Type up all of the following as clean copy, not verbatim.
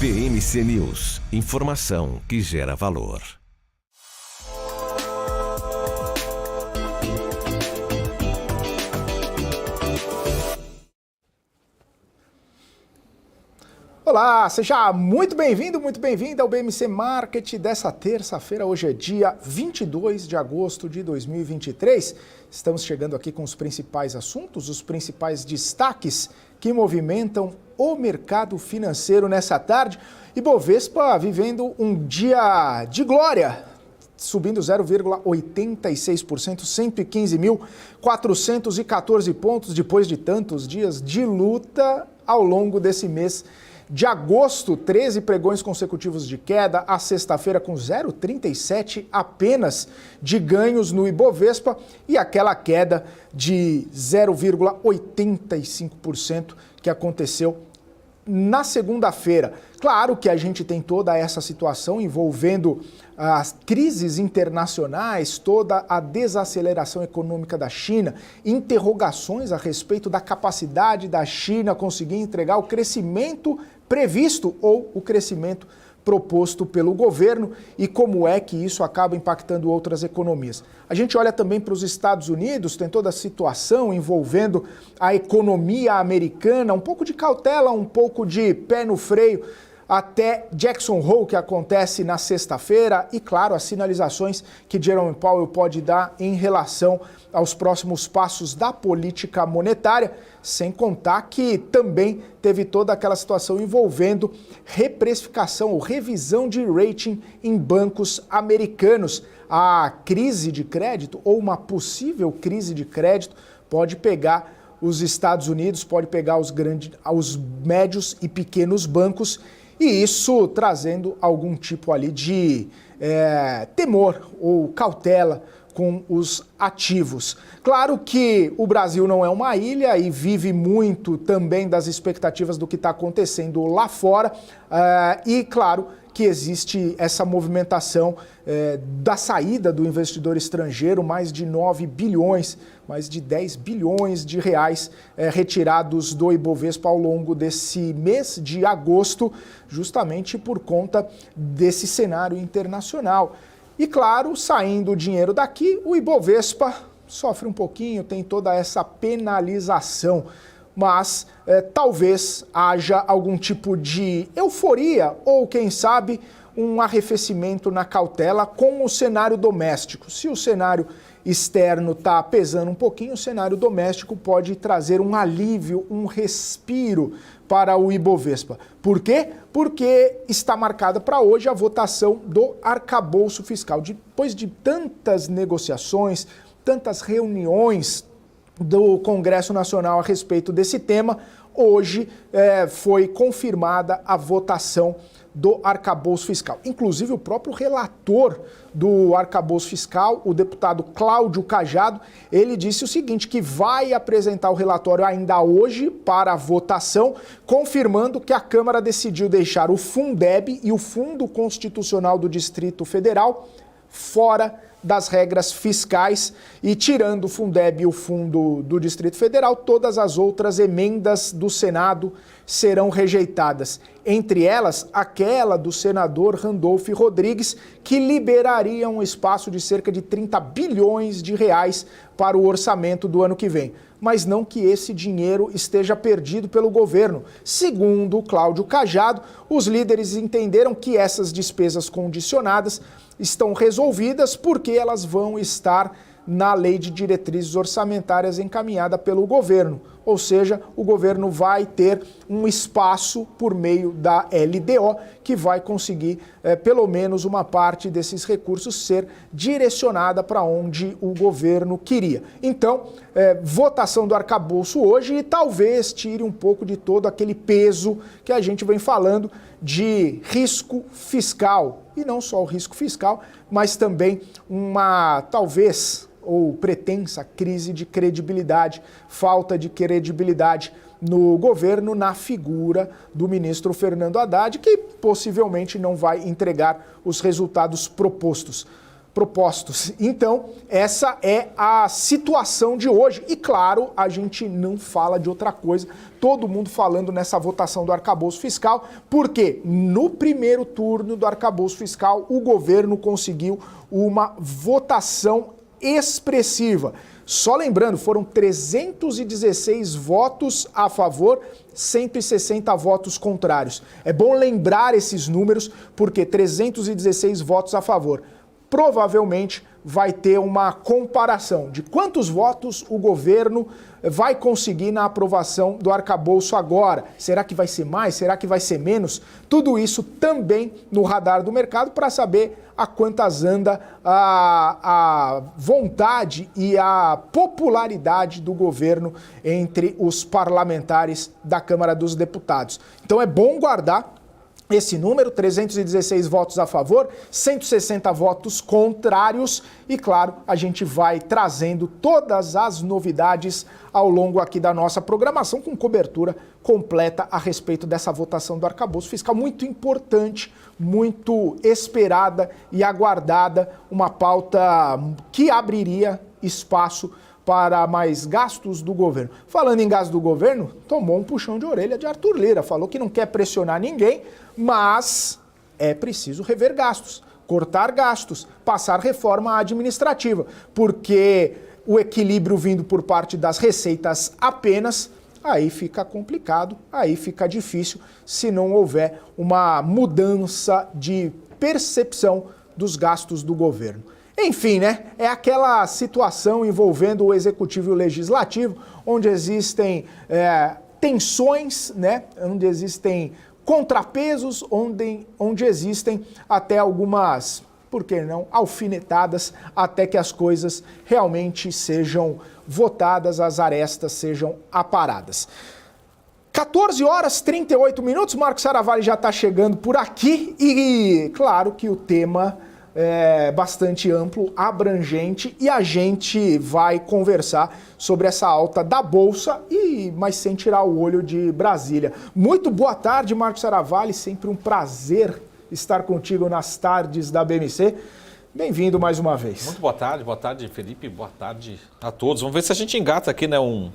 BMC News, informação que gera valor. Olá, seja muito bem-vindo, muito bem-vinda ao BMC Market dessa terça-feira. Hoje é dia 22 de agosto de 2023. Estamos chegando aqui com os principais assuntos, os principais destaques que movimentam o mercado financeiro nessa tarde. Ibovespa vivendo um dia de glória, subindo 0,86%, 115.414 pontos depois de tantos dias de luta ao longo desse mês de agosto. 13 pregões consecutivos de queda, a sexta-feira com 0,37 apenas de ganhos no Ibovespa e aquela queda de 0,85% que aconteceu na segunda-feira. Claro que a gente tem toda essa situação envolvendo as crises internacionais, toda a desaceleração econômica da China, interrogações a respeito da capacidade da China conseguir entregar o crescimento previsto ou o crescimento proposto pelo governo e como é que isso acaba impactando outras economias. A gente olha também para os Estados Unidos, tem toda a situação envolvendo a economia americana, um pouco de cautela, um pouco de pé no freio, até Jackson Hole, que acontece na sexta-feira, e claro, as sinalizações que Jerome Powell pode dar em relação aos próximos passos da política monetária, sem contar que também teve toda aquela situação envolvendo reprecificação ou revisão de rating em bancos americanos. A crise de crédito, ou uma possível crise de crédito, pode pegar os Estados Unidos, pode pegar os médios e pequenos bancos, e isso trazendo algum tipo ali de temor ou cautela com os ativos. Claro que o Brasil não é uma ilha e vive muito também das expectativas do que está acontecendo lá fora, e claro que existe essa movimentação da saída do investidor estrangeiro, mais de 9 bilhões, mais de 10 bilhões de reais retirados do Ibovespa ao longo desse mês de agosto, justamente por conta desse cenário internacional. E claro, saindo o dinheiro daqui, o Ibovespa sofre um pouquinho, tem toda essa penalização, mas talvez haja algum tipo de euforia ou, quem sabe, um arrefecimento na cautela com o cenário doméstico. Se o cenário externo está pesando um pouquinho, o cenário doméstico pode trazer um alívio, um respiro para o Ibovespa. Por quê? Porque está marcada para hoje a votação do arcabouço fiscal. Depois de tantas negociações, tantas reuniões do Congresso Nacional a respeito desse tema, hoje foi confirmada a votação do arcabouço fiscal. Inclusive, o próprio relator do arcabouço fiscal, o deputado Cláudio Cajado, ele disse o seguinte, que vai apresentar o relatório ainda hoje para a votação, confirmando que a Câmara decidiu deixar o Fundeb e o Fundo Constitucional do Distrito Federal fora das regras fiscais e tirando o Fundeb e o Fundo do Distrito Federal, todas as outras emendas do Senado serão rejeitadas. Entre elas, aquela do senador Randolph Rodrigues, que liberaria um espaço de cerca de 30 bilhões de reais para o orçamento do ano que vem. Mas não que esse dinheiro esteja perdido pelo governo. Segundo Cláudio Cajado, os líderes entenderam que essas despesas condicionadas estão resolvidas porque elas vão estar na Lei de Diretrizes Orçamentárias encaminhada pelo governo. Ou seja, o governo vai ter um espaço por meio da LDO que vai conseguir, pelo menos uma parte desses recursos ser direcionada para onde o governo queria. Então, votação do arcabouço hoje e talvez tire um pouco de todo aquele peso que a gente vem falando de risco fiscal. E não só o risco fiscal, mas também uma, talvez, ou pretensa crise de credibilidade, falta de credibilidade no governo, na figura do ministro Fernando Haddad, que possivelmente não vai entregar os resultados propostos. propostos. Então, essa é a situação de hoje. E, claro, a gente não fala de outra coisa. Todo mundo falando nessa votação do arcabouço fiscal, porque no primeiro turno do arcabouço fiscal, o governo conseguiu uma votação expressiva. Só lembrando, foram 316 votos a favor, 160 votos contrários. É bom lembrar esses números, porque 316 votos a favor. Provavelmente vai ter uma comparação de quantos votos o governo vai conseguir na aprovação do arcabouço agora. Será que vai ser mais? Será que vai ser menos? Tudo isso também no radar do mercado para saber a quantas anda a vontade e a popularidade do governo entre os parlamentares da Câmara dos Deputados. Então é bom guardar esse número, 316 votos a favor, 160 votos contrários e, claro, a gente vai trazendo todas as novidades ao longo aqui da nossa programação com cobertura completa a respeito dessa votação do arcabouço fiscal, muito importante, muito esperada e aguardada, uma pauta que abriria espaço para mais gastos do governo. Falando em gastos do governo, tomou um puxão de orelha de Arthur Lira, falou que não quer pressionar ninguém, mas é preciso rever gastos, cortar gastos, passar reforma administrativa, porque o equilíbrio vindo por parte das receitas apenas, aí fica complicado, aí fica difícil se não houver uma mudança de percepção dos gastos do governo. Enfim, né? É aquela situação envolvendo o executivo e o legislativo, onde existem tensões, né? Onde existem contrapesos, onde existem até algumas, por que não, alfinetadas, até que as coisas realmente sejam votadas, as arestas sejam aparadas. 14 horas 38 minutos, Marcos Saravalli já está chegando por aqui e claro que o tema é bastante amplo, abrangente e a gente vai conversar sobre essa alta da Bolsa, mas sem tirar o olho de Brasília. Muito boa tarde, Marcos Saravalli, sempre um prazer estar contigo nas tardes da BMC. Bem-vindo mais uma vez. Muito boa tarde Felipe, boa tarde a todos. Vamos ver se a gente engata aqui, né, um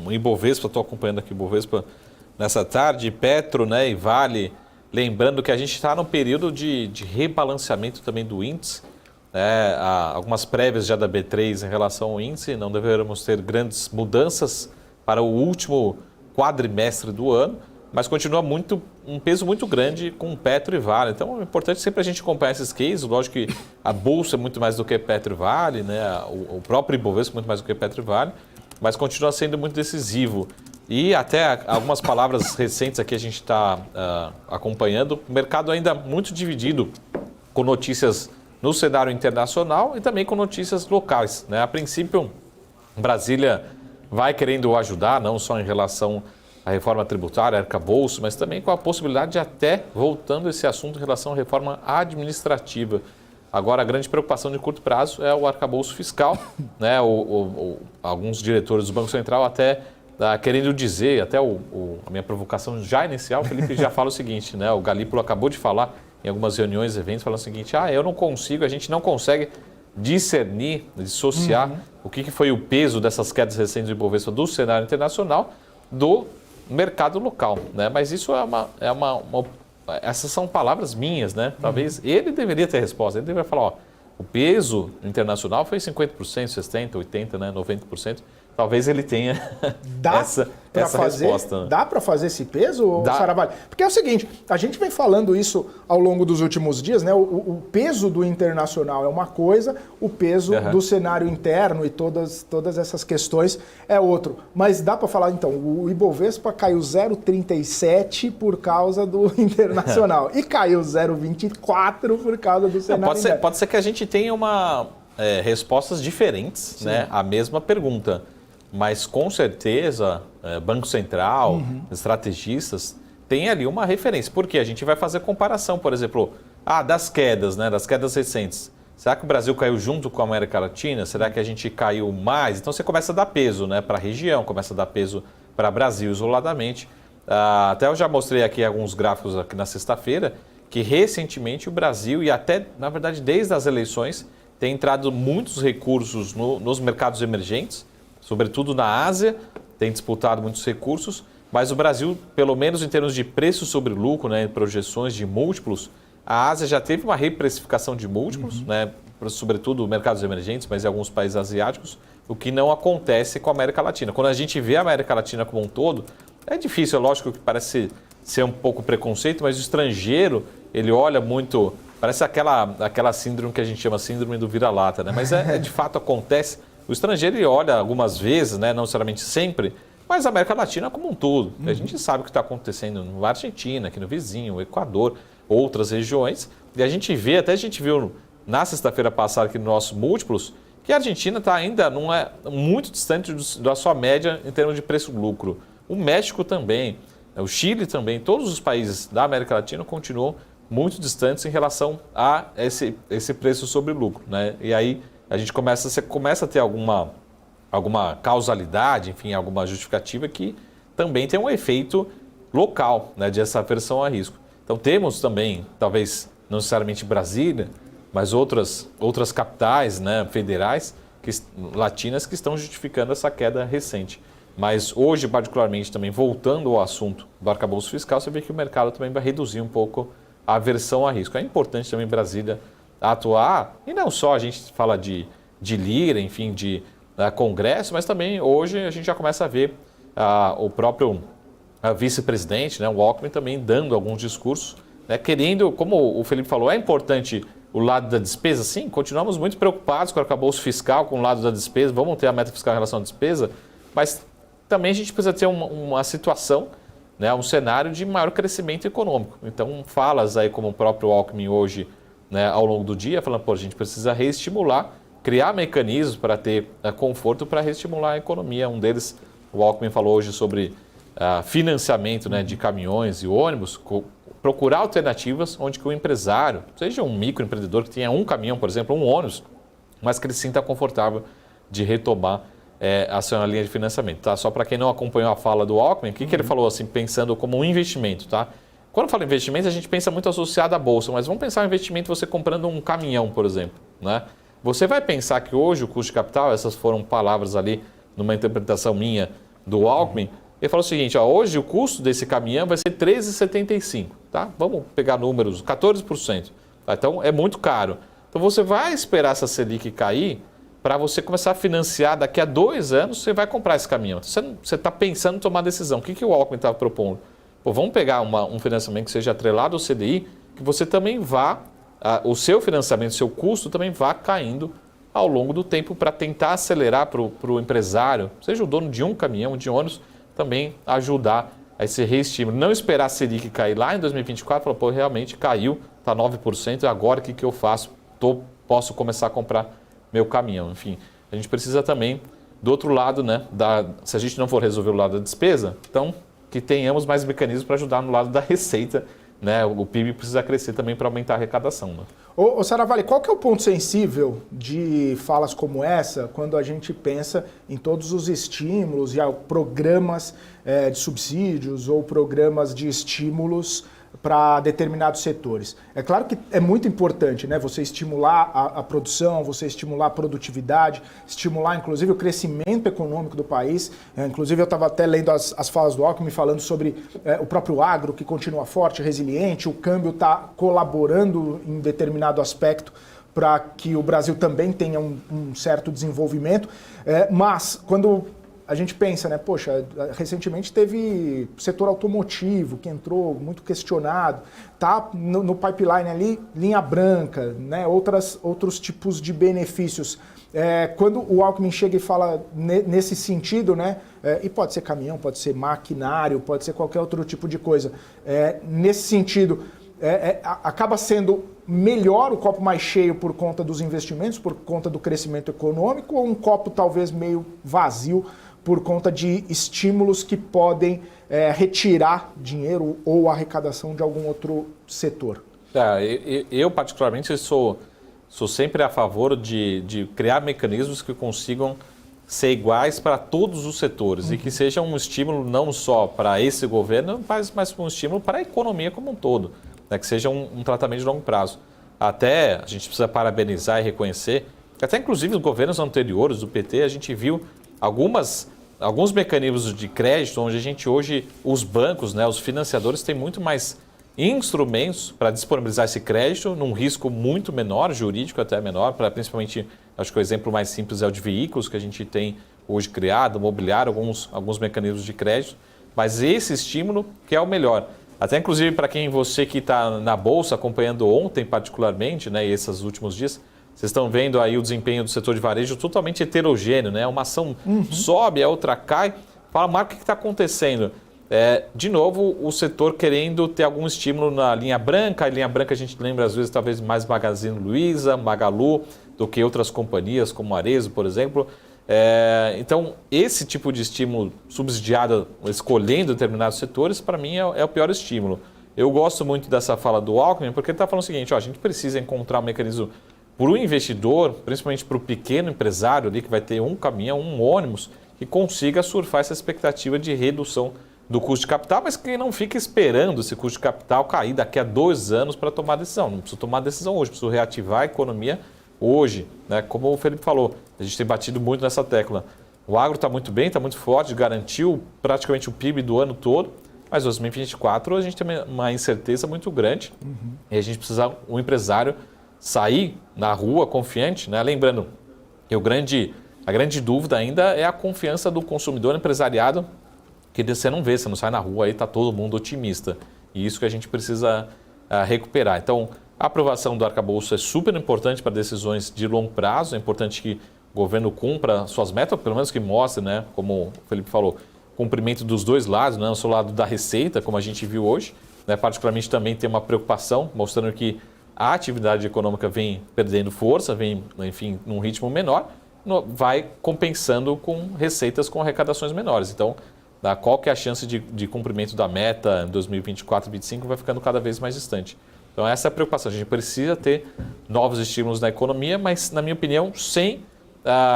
Ibovespa, estou acompanhando aqui o Ibovespa nessa tarde, Petro, né, e Vale. Lembrando que a gente está num período de rebalanceamento também do índice. Há algumas prévias já da B3 em relação ao índice, não deveremos ter grandes mudanças para o último quadrimestre do ano, mas continua um peso muito grande com Petro e Vale. Então é importante sempre a gente acompanhar esses cases. Lógico que a Bolsa é muito mais do que Petro e Vale, né? O próprio Ibovespa é muito mais do que Petro e Vale, mas continua sendo muito decisivo. E até algumas palavras recentes aqui a gente está acompanhando. O mercado ainda muito dividido com notícias no cenário internacional e também com notícias locais, né? A princípio, Brasília vai querendo ajudar, não só em relação à reforma tributária, arcabouço, mas também com a possibilidade de até, voltando esse assunto em relação à reforma administrativa. Agora, a grande preocupação de curto prazo é o arcabouço fiscal, né? Alguns diretores do Banco Central até querendo dizer, até a minha provocação já inicial, o Felipe já fala o seguinte, né? O Galípolo acabou de falar em algumas reuniões, eventos, falando o seguinte, a gente não consegue discernir, dissociar o que foi o peso dessas quedas recentes do Ibovespa do cenário internacional do mercado local, né? Mas isso essas são palavras minhas, né? Talvez ele deveria ter resposta, ele deveria falar, o peso internacional foi 50%, 60%, 80%, né? 90%. Talvez ele tenha essa resposta. Dá para fazer esse peso, Saravalli? Porque é o seguinte, a gente vem falando isso ao longo dos últimos dias, né? O peso do internacional é uma coisa, o peso do cenário interno e todas essas questões é outro. Mas dá para falar, então, o Ibovespa caiu 0,37 por causa do internacional e caiu 0,24 por causa do cenário interno. Pode ser que a gente tenha respostas diferentes, né? A mesma pergunta. Mas com certeza, Banco Central, estrategistas, tem ali uma referência. Porque a gente vai fazer comparação, por exemplo, das quedas, né, das quedas recentes. Será que o Brasil caiu junto com a América Latina? Será que a gente caiu mais? Então você começa a dar peso, né, para a região, começa a dar peso para o Brasil isoladamente. Até eu já mostrei aqui alguns gráficos aqui na sexta-feira, que recentemente o Brasil, e até, na verdade, desde as eleições, tem entrado muitos recursos nos mercados emergentes, sobretudo na Ásia, tem disputado muitos recursos, mas o Brasil, pelo menos em termos de preço sobre lucro, né, projeções de múltiplos, a Ásia já teve uma reprecificação de múltiplos, né, sobretudo mercados emergentes, mas em alguns países asiáticos, o que não acontece com a América Latina. Quando a gente vê a América Latina como um todo, é difícil, é lógico que parece ser um pouco preconceito, mas o estrangeiro, ele olha muito, parece aquela síndrome que a gente chama síndrome do vira-lata, né? Mas de fato acontece. O estrangeiro ele olha algumas vezes, né, não necessariamente sempre, mas a América Latina como um todo. A gente sabe o que está acontecendo na Argentina, aqui no vizinho, o Equador, outras regiões, e a gente viu na sexta-feira passada aqui nos nossos múltiplos, que a Argentina ainda não é muito distante da sua média em termos de preço-lucro. O México também, o Chile também, todos os países da América Latina continuam muito distantes em relação a esse preço sobre lucro, né? E aí a gente começa a ter alguma causalidade, enfim, alguma justificativa que também tem um efeito local, né, de essa aversão a risco. Então temos também, talvez não necessariamente Brasília, mas outras capitais, né, federais, latinas, que estão justificando essa queda recente. Mas hoje, particularmente, também voltando ao assunto do arcabouço fiscal, você vê que o mercado também vai reduzir um pouco a aversão a risco. É importante também Brasília atuar, e não só a gente fala de lira, enfim, de Congresso, mas também hoje a gente já começa a ver o próprio vice-presidente, né, o Alckmin, também dando alguns discursos, né, querendo, como o Felipe falou, é importante o lado da despesa, sim, continuamos muito preocupados com o arcabouço fiscal, com o lado da despesa, vamos ter a meta fiscal em relação à despesa, mas também a gente precisa ter uma situação, né, um cenário de maior crescimento econômico. Então, falas aí como o próprio Alckmin hoje, né, ao longo do dia, falando, pô, a gente precisa reestimular, criar mecanismos para ter conforto para reestimular a economia. Um deles, o Alckmin falou hoje sobre financiamento, né, de caminhões e ônibus, procurar alternativas onde que o empresário, seja um microempreendedor que tenha um caminhão, por exemplo, um ônibus, mas que ele se sinta confortável de retomar a sua linha de financiamento. Tá? Só para quem não acompanhou a fala do Alckmin, o que ele falou assim, pensando como um investimento, tá? Quando fala investimento, a gente pensa muito associado à bolsa, mas vamos pensar em investimento você comprando um caminhão, por exemplo, né? Você vai pensar que hoje o custo de capital, essas foram palavras ali numa interpretação minha do Alckmin, ele falou o seguinte, hoje o custo desse caminhão vai ser 13,75, tá? Vamos pegar números, 14%. Tá? Então é muito caro. Então você vai esperar essa Selic cair para você começar a financiar daqui a 2 anos, você vai comprar esse caminhão. Você está pensando em tomar decisão. O que o Alckmin estava propondo? Pô, vamos pegar um financiamento que seja atrelado ao CDI, que você também vá, o seu financiamento, o seu custo também vá caindo ao longo do tempo para tentar acelerar para o empresário, seja o dono de um caminhão, de ônibus, também ajudar a esse reestímulo. Não esperar a Selic cair lá em 2024, falar, pô, realmente caiu, está 9%, agora o que eu faço? Posso começar a comprar meu caminhão. Enfim, a gente precisa também, do outro lado, né, se a gente não for resolver o lado da despesa, então que tenhamos mais mecanismos para ajudar no lado da receita, né? O PIB precisa crescer também para aumentar a arrecadação. Né? Ô Saravalli, qual que é o ponto sensível de falas como essa quando a gente pensa em todos os estímulos e programas de subsídios ou programas de estímulos para determinados setores? É claro que é muito importante, né, você estimular a produção, você estimular a produtividade, estimular inclusive o crescimento econômico do país. Inclusive eu estava até lendo as falas do Alckmin falando sobre o próprio agro, que continua forte, resiliente, o câmbio está colaborando em determinado aspecto para que o Brasil também tenha um certo desenvolvimento. Mas quando a gente pensa, né, poxa, recentemente teve o setor automotivo que entrou muito questionado, tá no pipeline ali, linha branca, né, outros tipos de benefícios. Quando o Alckmin chega e fala nesse sentido, né, e pode ser caminhão, pode ser maquinário, pode ser qualquer outro tipo de coisa, nesse sentido, acaba sendo melhor o copo mais cheio por conta dos investimentos, por conta do crescimento econômico, ou um copo talvez meio vazio por conta de estímulos que podem retirar dinheiro ou arrecadação de algum outro setor? Eu particularmente, sou sempre a favor de criar mecanismos que consigam ser iguais para todos os setores e que seja um estímulo não só para esse governo, mas um estímulo para a economia como um todo, né? Que seja um tratamento de longo prazo. até a gente precisa parabenizar e reconhecer, que até inclusive os governos anteriores do PT, a gente viu alguns mecanismos de crédito onde a gente hoje, os bancos, né, os financiadores têm muito mais instrumentos para disponibilizar esse crédito num risco muito menor, jurídico até menor, para principalmente, acho que o exemplo mais simples é o de veículos que a gente tem hoje criado, mobiliário, alguns mecanismos de crédito, mas esse estímulo que é o melhor. Até inclusive para você que está na Bolsa acompanhando ontem particularmente, né, e esses últimos dias, vocês estão vendo aí o desempenho do setor de varejo totalmente heterogêneo, né? Uma ação sobe, a outra cai. Fala, Marco, o que está acontecendo? De novo, o setor querendo ter algum estímulo na linha branca. A linha branca a gente lembra às vezes talvez mais Magazine Luiza, Magalu, do que outras companhias como Arezzo, por exemplo. Então, esse tipo de estímulo subsidiado, escolhendo determinados setores, para mim é o pior estímulo. Eu gosto muito dessa fala do Alckmin, porque ele está falando o seguinte, a gente precisa encontrar um mecanismo para o investidor, principalmente para o pequeno empresário ali, que vai ter um caminhão, um ônibus, que consiga surfar essa expectativa de redução do custo de capital, mas que não fique esperando esse custo de capital cair daqui a 2 anos para tomar decisão. Não preciso tomar decisão hoje, preciso reativar a economia hoje, né? Como o Felipe falou, a gente tem batido muito nessa tecla. O agro está muito bem, está muito forte, garantiu praticamente o PIB do ano todo, mas 2024 a gente tem uma incerteza muito grande e a gente precisa, o empresário, sair na rua confiante, né? Lembrando que a grande dúvida ainda é a confiança do consumidor empresariado, que você não vê, você não sai na rua, aí está todo mundo otimista. E isso que a gente precisa recuperar. Então, a aprovação do arcabouço é super importante para decisões de longo prazo, é importante que o governo cumpra suas metas, pelo menos que mostre, né, como o Felipe falou, cumprimento dos dois lados, não só o lado da receita, como a gente viu hoje, né, particularmente também tem uma preocupação, mostrando que a atividade econômica vem perdendo força, vem, enfim, num ritmo menor, vai compensando com receitas com arrecadações menores. Então, qual que é a chance de cumprimento da meta em 2024 e 2025 vai ficando cada vez mais distante. Então, essa é a preocupação. A gente precisa ter novos estímulos na economia, mas, na minha opinião, sem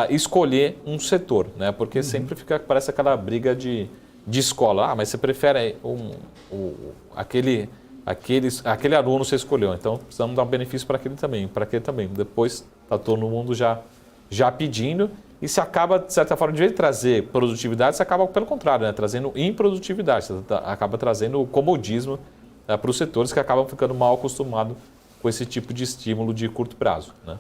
escolher um setor, né? Porque sempre parece aquela briga de escola. Mas você prefere aquele aluno você escolheu. Então, precisamos dar um benefício para aquele também. Depois, está todo mundo já pedindo. E se acaba, de certa forma, de vez de trazer produtividade, você acaba, pelo contrário, né? Trazendo improdutividade. Você acaba trazendo comodismo para os setores que acabam ficando mal acostumados com esse tipo de estímulo de curto prazo, né?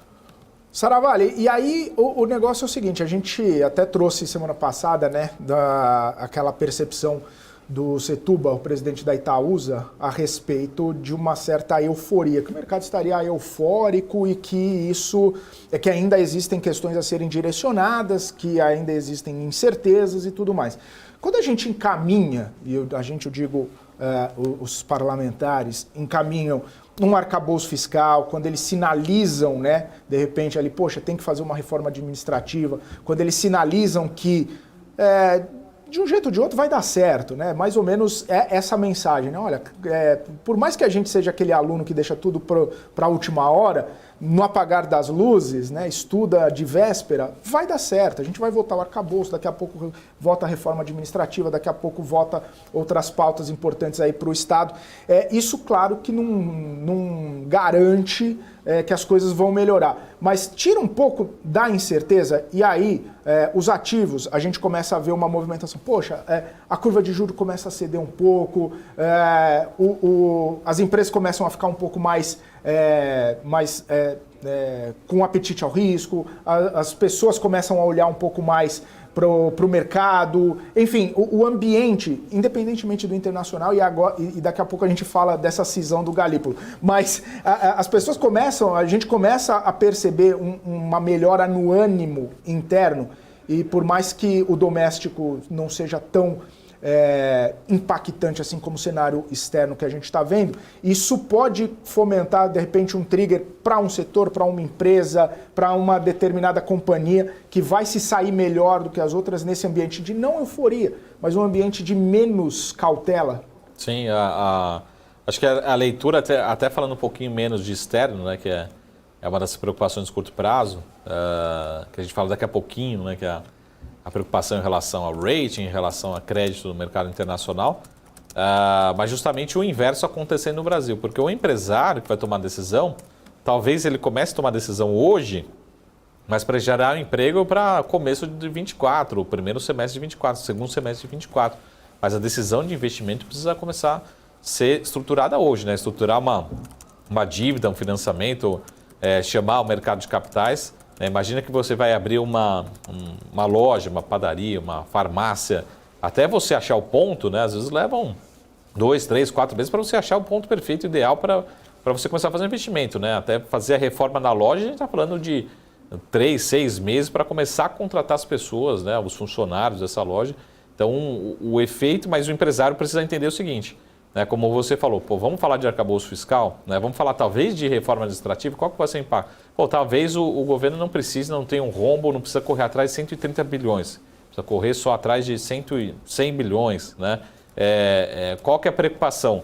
Saravalli, e aí o negócio é o seguinte, a gente até trouxe semana passada, né, aquela percepção do Setúbal, o presidente da Itaúsa, a respeito de uma certa euforia, que o mercado estaria eufórico e que isso que ainda existem questões a serem direcionadas, que ainda existem incertezas e tudo mais. Quando a gente encaminha, e eu digo os parlamentares encaminham um arcabouço fiscal, quando eles sinalizam, né, de repente ali, poxa, tem que fazer uma reforma administrativa, quando eles sinalizam que de um jeito ou de outro vai dar certo, né? Mais ou menos é essa mensagem, né? Olha, por mais que a gente seja aquele aluno que deixa tudo para a última hora, no apagar das luzes, né? Estuda de véspera, vai dar certo. A gente vai votar o arcabouço, daqui a pouco vota a reforma administrativa, daqui a pouco vota outras pautas importantes aí para o Estado. Isso, claro, que não garante que as coisas vão melhorar, mas tira um pouco da incerteza e aí os ativos, a gente começa a ver uma movimentação. Poxa, a curva de juros começa a ceder um pouco, as empresas começam a ficar um pouco mais com apetite ao risco, as pessoas começam a olhar um pouco mais para o mercado, enfim, o ambiente, independentemente do internacional, e daqui a pouco a gente fala dessa cisão do Galípolo, mas as pessoas a gente começa a perceber uma melhora no ânimo interno, e por mais que o doméstico não seja tão impactante assim como o cenário externo que a gente está vendo, isso pode fomentar, de repente, um trigger para um setor, para uma empresa, para uma determinada companhia que vai se sair melhor do que as outras nesse ambiente de não euforia, mas um ambiente de menos cautela. Sim, acho que a leitura, até falando um pouquinho menos de externo, né, que é uma das preocupações de curto prazo, que a gente fala daqui a pouquinho, né, que é a preocupação em relação ao rating, em relação a crédito no mercado internacional, mas justamente o inverso acontecendo no Brasil, porque o empresário que vai tomar a decisão, talvez ele comece a tomar decisão hoje, mas para gerar emprego para começo de 24, o primeiro semestre de 24, o segundo semestre de 24. Mas a decisão de investimento precisa começar a ser estruturada hoje, né? Estruturar uma dívida, um financiamento, chamar o mercado de capitais. Imagina que você vai abrir uma loja, uma padaria, uma farmácia. Até você achar o ponto, né? Às vezes levam 2, 3, 4 meses para você achar o ponto perfeito, ideal para você começar a fazer investimento, né? Até fazer a reforma na loja, a gente está falando de 3, 6 meses para começar a contratar as pessoas, né? Os funcionários dessa loja. Então, o efeito, mas o empresário precisa entender o seguinte, né? Como você falou, vamos falar de arcabouço fiscal, né? Vamos falar talvez de reforma administrativa, qual que vai ser o impacto? Talvez o governo não precise, não tenha um rombo, não precisa correr atrás de 130 bilhões, precisa correr só atrás de 100 bilhões, né? Qual que é a preocupação?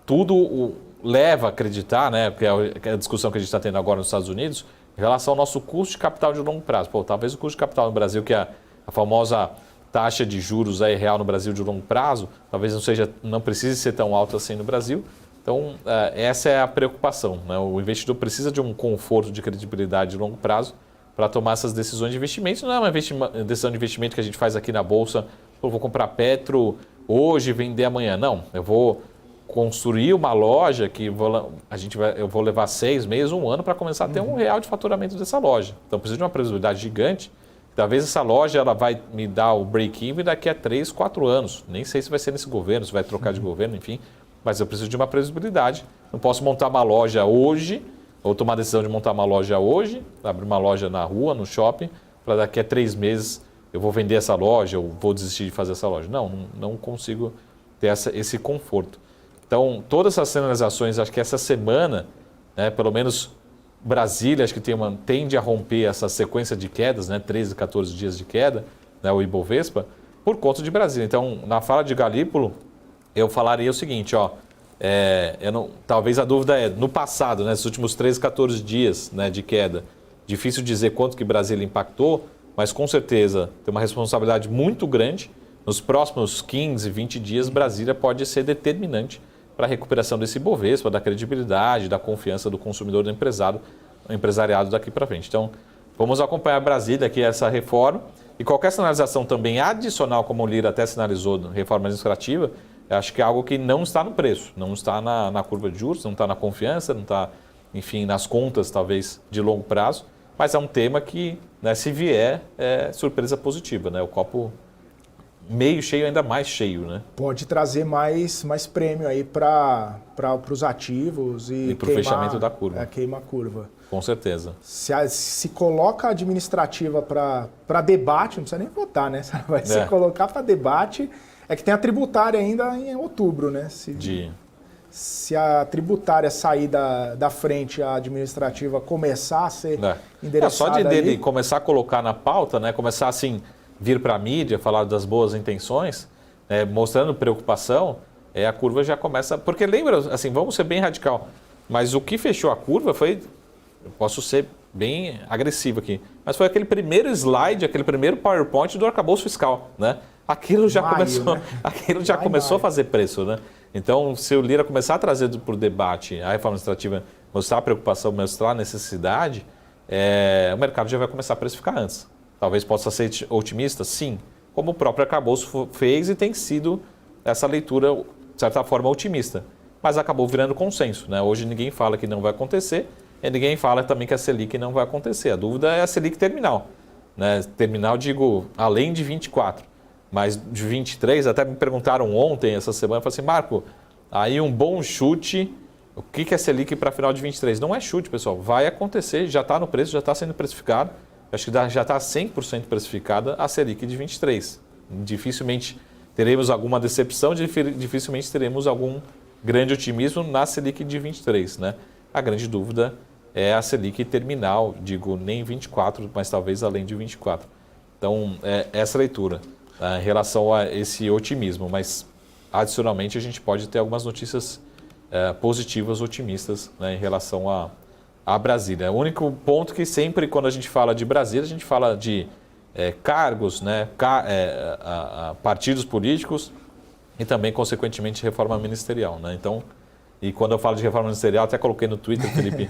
Tudo leva a acreditar, né? Que é a discussão que a gente está tendo agora nos Estados Unidos, em relação ao nosso custo de capital de longo prazo. Talvez o custo de capital no Brasil, que é a famosa taxa de juros aí real no Brasil de longo prazo, talvez não precise ser tão alto assim no Brasil. Então, essa é a preocupação, né? O investidor precisa de um conforto de credibilidade de longo prazo para tomar essas decisões de investimento. Não é uma decisão de investimento que a gente faz aqui na Bolsa, vou comprar hoje e vender amanhã. Não, eu vou construir uma loja que eu vou levar 6 meses, 1 ano para começar a ter R$1 de faturamento dessa loja. Então, preciso de uma previsibilidade gigante. Talvez essa loja ela vai me dar o break-even daqui a 3, 4 anos. Nem sei se vai ser nesse governo, se vai trocar de governo, enfim. Mas eu preciso de uma previsibilidade. Não posso montar uma loja hoje, ou tomar a decisão de montar uma loja hoje, abrir uma loja na rua, no shopping, para daqui a 3 meses eu vou vender essa loja, ou vou desistir de fazer essa loja. Não consigo ter esse conforto. Então, todas essas sinalizações, acho que essa semana, né, pelo menos Brasília, acho que tende a romper essa sequência de quedas, né, 13, 14 dias de queda, né, o Ibovespa, por conta de Brasília. Então, na fala de Galípolo, eu falaria o seguinte, talvez a dúvida é, no passado, né, nesses últimos 13, 14 dias, né, de queda, difícil dizer quanto que Brasília impactou, mas com certeza tem uma responsabilidade muito grande. Nos próximos 15, 20 dias, Brasília pode ser determinante para a recuperação desse Ibovespa, da credibilidade, da confiança do consumidor, do empresariado daqui para frente. Então, vamos acompanhar Brasília aqui, essa reforma, e qualquer sinalização também adicional, como o Lira até sinalizou, reforma administrativa, acho que é algo que não está no preço, não está na curva de juros, não está na confiança, não está, enfim, nas contas, talvez, de longo prazo, mas é um tema que, né, se vier, é surpresa positiva, né? O copo meio cheio, ainda mais cheio, né? Pode trazer mais prêmio aí para os ativos e para o fechamento da curva. Queima a curva. Com certeza. Se coloca a administrativa para debate, não precisa nem votar, né? Vai se colocar para debate, é que tem a tributária ainda em outubro, né? Se a tributária sair da frente, a administrativa começar a ser endereçada só dele começar a colocar na pauta, né? Começar assim, vir para a mídia, falar das boas intenções, mostrando preocupação, a curva já começa... Porque lembra, assim, vamos ser bem radical, mas o que fechou a curva foi... Eu posso ser bem agressivo aqui, mas foi aquele primeiro slide, aquele primeiro PowerPoint do arcabouço fiscal, né? Aquilo já começou a fazer preço, né? Então, se o Lira começar a trazer para o debate a reforma administrativa, mostrar a preocupação, mostrar a necessidade, o mercado já vai começar a precificar antes. Talvez possa ser otimista, sim, como o próprio arcabouço fez e tem sido essa leitura, de certa forma, otimista. Mas acabou virando consenso, né? Hoje ninguém fala que não vai acontecer e ninguém fala também que a Selic não vai acontecer. A dúvida é a Selic terminal, né? Terminal, digo, além de 24. Mas de 23, até me perguntaram ontem, essa semana, eu falei assim, Marco, aí um bom chute, o que é Selic para final de 23? Não é chute, pessoal, vai acontecer, já está no preço, já está sendo precificado, acho que já está 100% precificada a Selic de 23. Dificilmente teremos alguma decepção, dificilmente teremos algum grande otimismo na Selic de 23, né? A grande dúvida é a Selic terminal, digo, nem 24, mas talvez além de 24. Então, essa leitura. Em relação a esse otimismo, mas adicionalmente a gente pode ter algumas notícias positivas, otimistas, né, em relação a Brasília. O único ponto que sempre quando a gente fala de Brasília, a gente fala de cargos, né, partidos políticos e também, consequentemente, reforma ministerial, né? Então, E quando eu falo de reforma ministerial, até coloquei no Twitter, Felipe,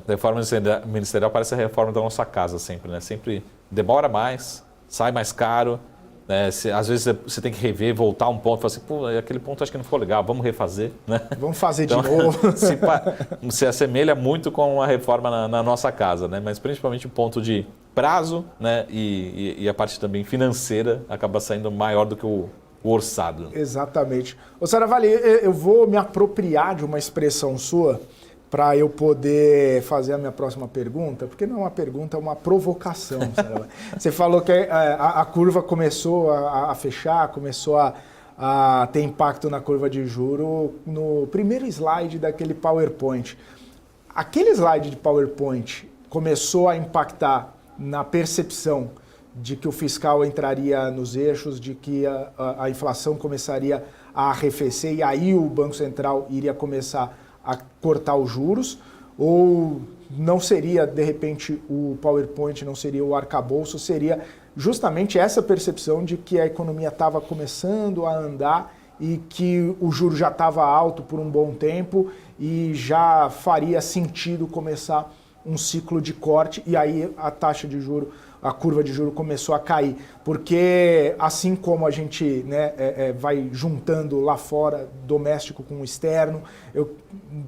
reforma ministerial parece a reforma da nossa casa sempre, né? Sempre demora mais, sai mais caro, né? Às vezes você tem que rever, voltar um ponto, falar assim, pô, aquele ponto acho que não ficou legal, vamos refazer, né? Vamos fazer de novo. Se assemelha muito com uma reforma na nossa casa, né? Mas principalmente o ponto de prazo, né? E a parte também financeira acaba saindo maior do que o orçado. Exatamente. Ô, Saravalli, eu vou me apropriar de uma expressão sua para eu poder fazer a minha próxima pergunta, porque não é uma pergunta, é uma provocação, Saravalli. Você falou que a curva começou a fechar, começou a ter impacto na curva de juro no primeiro slide daquele PowerPoint. Aquele slide de PowerPoint começou a impactar na percepção de que o fiscal entraria nos eixos, de que a inflação começaria a arrefecer e aí o Banco Central iria começar a cortar os juros? Ou não seria, de repente, o PowerPoint, não seria o arcabouço, seria justamente essa percepção de que a economia estava começando a andar e que o juro já estava alto por um bom tempo e já faria sentido começar um ciclo de corte e aí a taxa de juro, a curva de juro começou a cair, porque assim como a gente vai juntando lá fora, doméstico com o externo,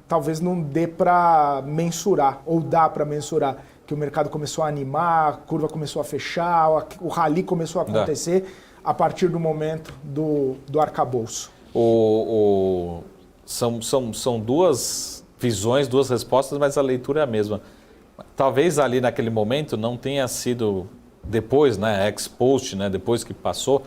talvez não dê para mensurar, ou dá para mensurar, que o mercado começou a animar, a curva começou a fechar, o rally começou a acontecer a partir do momento do arcabouço. São duas visões, duas respostas, mas a leitura é a mesma. Talvez ali naquele momento não tenha sido depois, né, ex-post, né, depois que passou,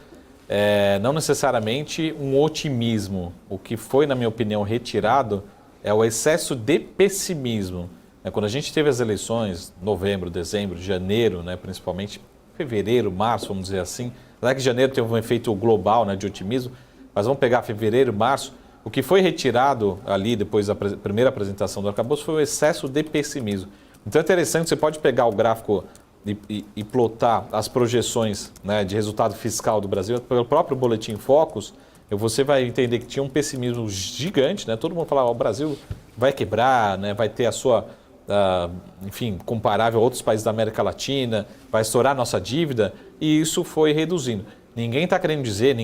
não necessariamente um otimismo. O que foi, na minha opinião, retirado é o excesso de pessimismo. Quando a gente teve as eleições, novembro, dezembro, janeiro, né, principalmente fevereiro, março, vamos dizer assim, não é que janeiro teve um efeito global, né, de otimismo, mas vamos pegar fevereiro, março, o que foi retirado ali depois da primeira apresentação do arcabouço foi o excesso de pessimismo. Então é interessante, você pode pegar o gráfico e plotar as projeções, né, de resultado fiscal do Brasil, pelo próprio Boletim Focus, você vai entender que tinha um pessimismo gigante, né? Todo mundo falava, o Brasil vai quebrar, né, vai ter a sua, enfim, comparável a outros países da América Latina, vai estourar a nossa dívida, e isso foi reduzindo. Ninguém está querendo dizer,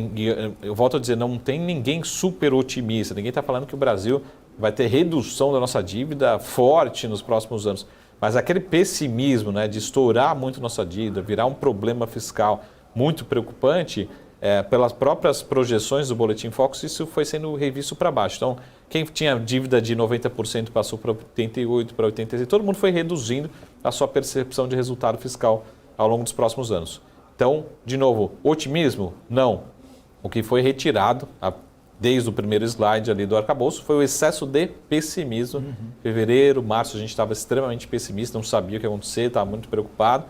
eu volto a dizer, não tem ninguém super otimista, ninguém está falando que o Brasil vai ter redução da nossa dívida forte nos próximos anos. Mas aquele pessimismo, né, de estourar muito nossa dívida, virar um problema fiscal muito preocupante, pelas próprias projeções do Boletim Focus, isso foi sendo revisto para baixo. Então, quem tinha dívida de 90% passou para 88%, para 86%, todo mundo foi reduzindo a sua percepção de resultado fiscal ao longo dos próximos anos. Então, de novo, otimismo? Não. O que foi retirado desde o primeiro slide ali do arcabouço foi o excesso de pessimismo. Fevereiro, março, a gente estava extremamente pessimista, não sabia o que ia acontecer, estava muito preocupado.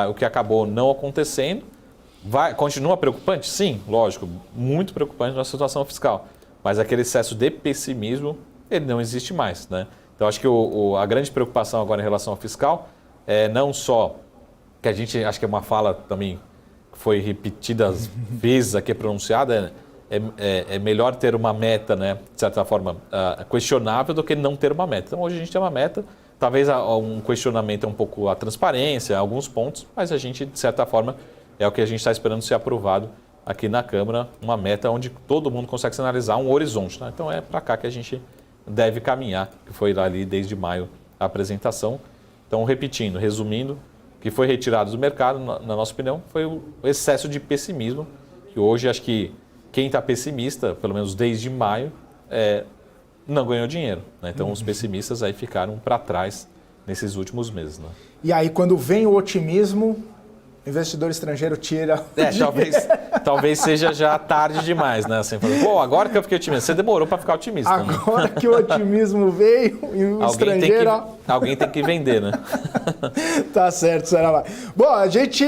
O que acabou não acontecendo. Continua preocupante? Sim, lógico, muito preocupante na situação fiscal. Mas aquele excesso de pessimismo, ele não existe mais, né? Então, acho que a grande preocupação agora em relação ao fiscal é não só, que a gente, acho que é uma fala também que foi repetidas vezes aqui pronunciada, é melhor ter uma meta, né, de certa forma, questionável do que não ter uma meta. Então, hoje a gente tem uma meta, talvez um questionamento é um pouco a transparência, alguns pontos, mas a gente, de certa forma, é o que a gente está esperando ser aprovado aqui na Câmara, uma meta onde todo mundo consegue sinalizar um horizonte. Né? Então, é para cá que a gente deve caminhar, que foi ali desde maio a apresentação. Então, repetindo, resumindo, o que foi retirado do mercado, na nossa opinião, foi o excesso de pessimismo, que hoje acho que quem está pessimista, pelo menos desde maio, não ganhou dinheiro. Né? Então, os pessimistas aí ficaram para trás nesses últimos meses. Né? E aí, quando vem o otimismo, o investidor estrangeiro tira talvez seja já tarde demais, né? Assim, pô, agora que eu fiquei otimista. Você demorou para ficar otimista. Agora, né? Que o otimismo veio e o estrangeiro... Alguém tem que vender, né? Tá certo, Saravalli. Bom, a gente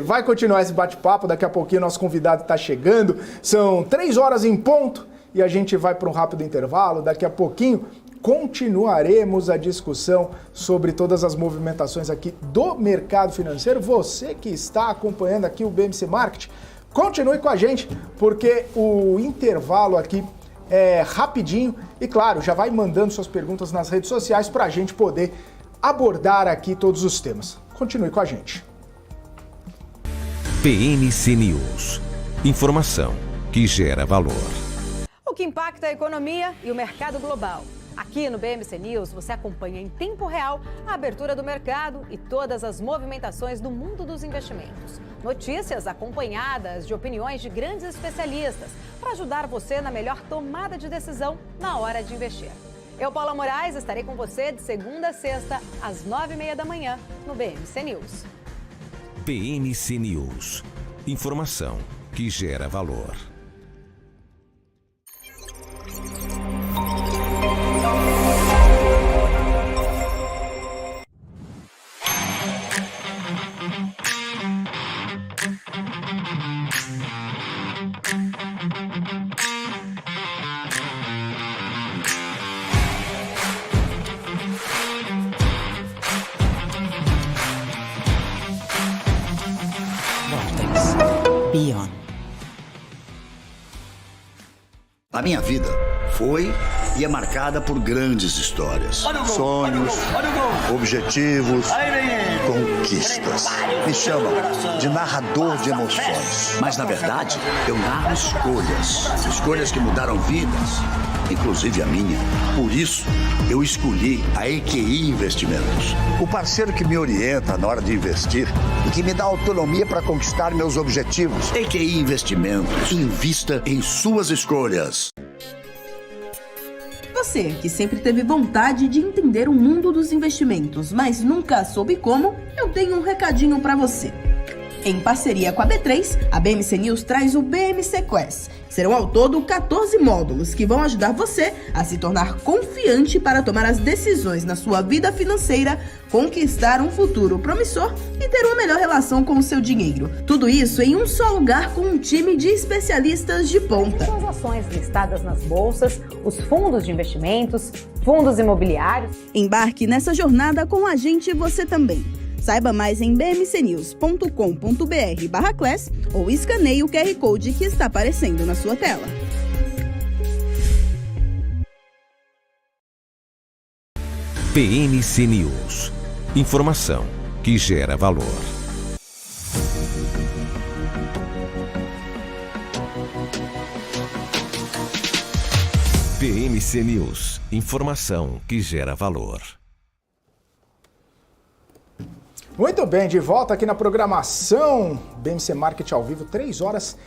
vai continuar esse bate-papo. Daqui a pouquinho nosso convidado está chegando. São 3 horas em ponto e a gente vai para um rápido intervalo. Daqui a pouquinho continuaremos a discussão sobre todas as movimentações aqui do mercado financeiro. Você que está acompanhando aqui o BMC Market, continue com a gente, porque o intervalo aqui rapidinho. E claro, já vai mandando suas perguntas nas redes sociais para a gente poder abordar aqui todos os temas. Continue com a gente. PMC News. Informação que gera valor. O que impacta a economia e o mercado global. Aqui no BMC News você acompanha em tempo real a abertura do mercado e todas as movimentações do mundo dos investimentos. Notícias acompanhadas de opiniões de grandes especialistas para ajudar você na melhor tomada de decisão na hora de investir. Eu, Paula Moraes, estarei com você de segunda a sexta, às 9h30 da manhã, no BMC News. PMC News. Informação que gera valor. Beyond. A minha vida foi e é marcada por grandes histórias, sonhos, objetivos, conquistas. Me chamam de narrador de emoções. Mas, na verdade, eu narro escolhas que mudaram vidas, inclusive a minha. Por isso, eu escolhi a EQI Investimentos, o parceiro que me orienta na hora de investir e que me dá autonomia para conquistar meus objetivos. EQI Investimentos. Invista em suas escolhas. Você que sempre teve vontade de entender o mundo dos investimentos, mas nunca soube como, eu tenho um recadinho para você. Em parceria com a B3, a BMC News traz o BMC Quest. Serão ao todo 14 módulos que vão ajudar você a se tornar confiante para tomar as decisões na sua vida financeira, conquistar um futuro promissor e ter uma melhor relação com o seu dinheiro. Tudo isso em um só lugar com um time de especialistas de ponta. São as ações listadas nas bolsas, os fundos de investimentos, fundos imobiliários. Embarque nessa jornada com a gente você também. Saiba mais em bmcnews.com.br/class ou escaneie o QR Code que está aparecendo na sua tela. PMC News. Informação que gera valor. PMC News. Informação que gera valor. Muito bem, de volta aqui na programação BMC Market ao vivo, 3h04.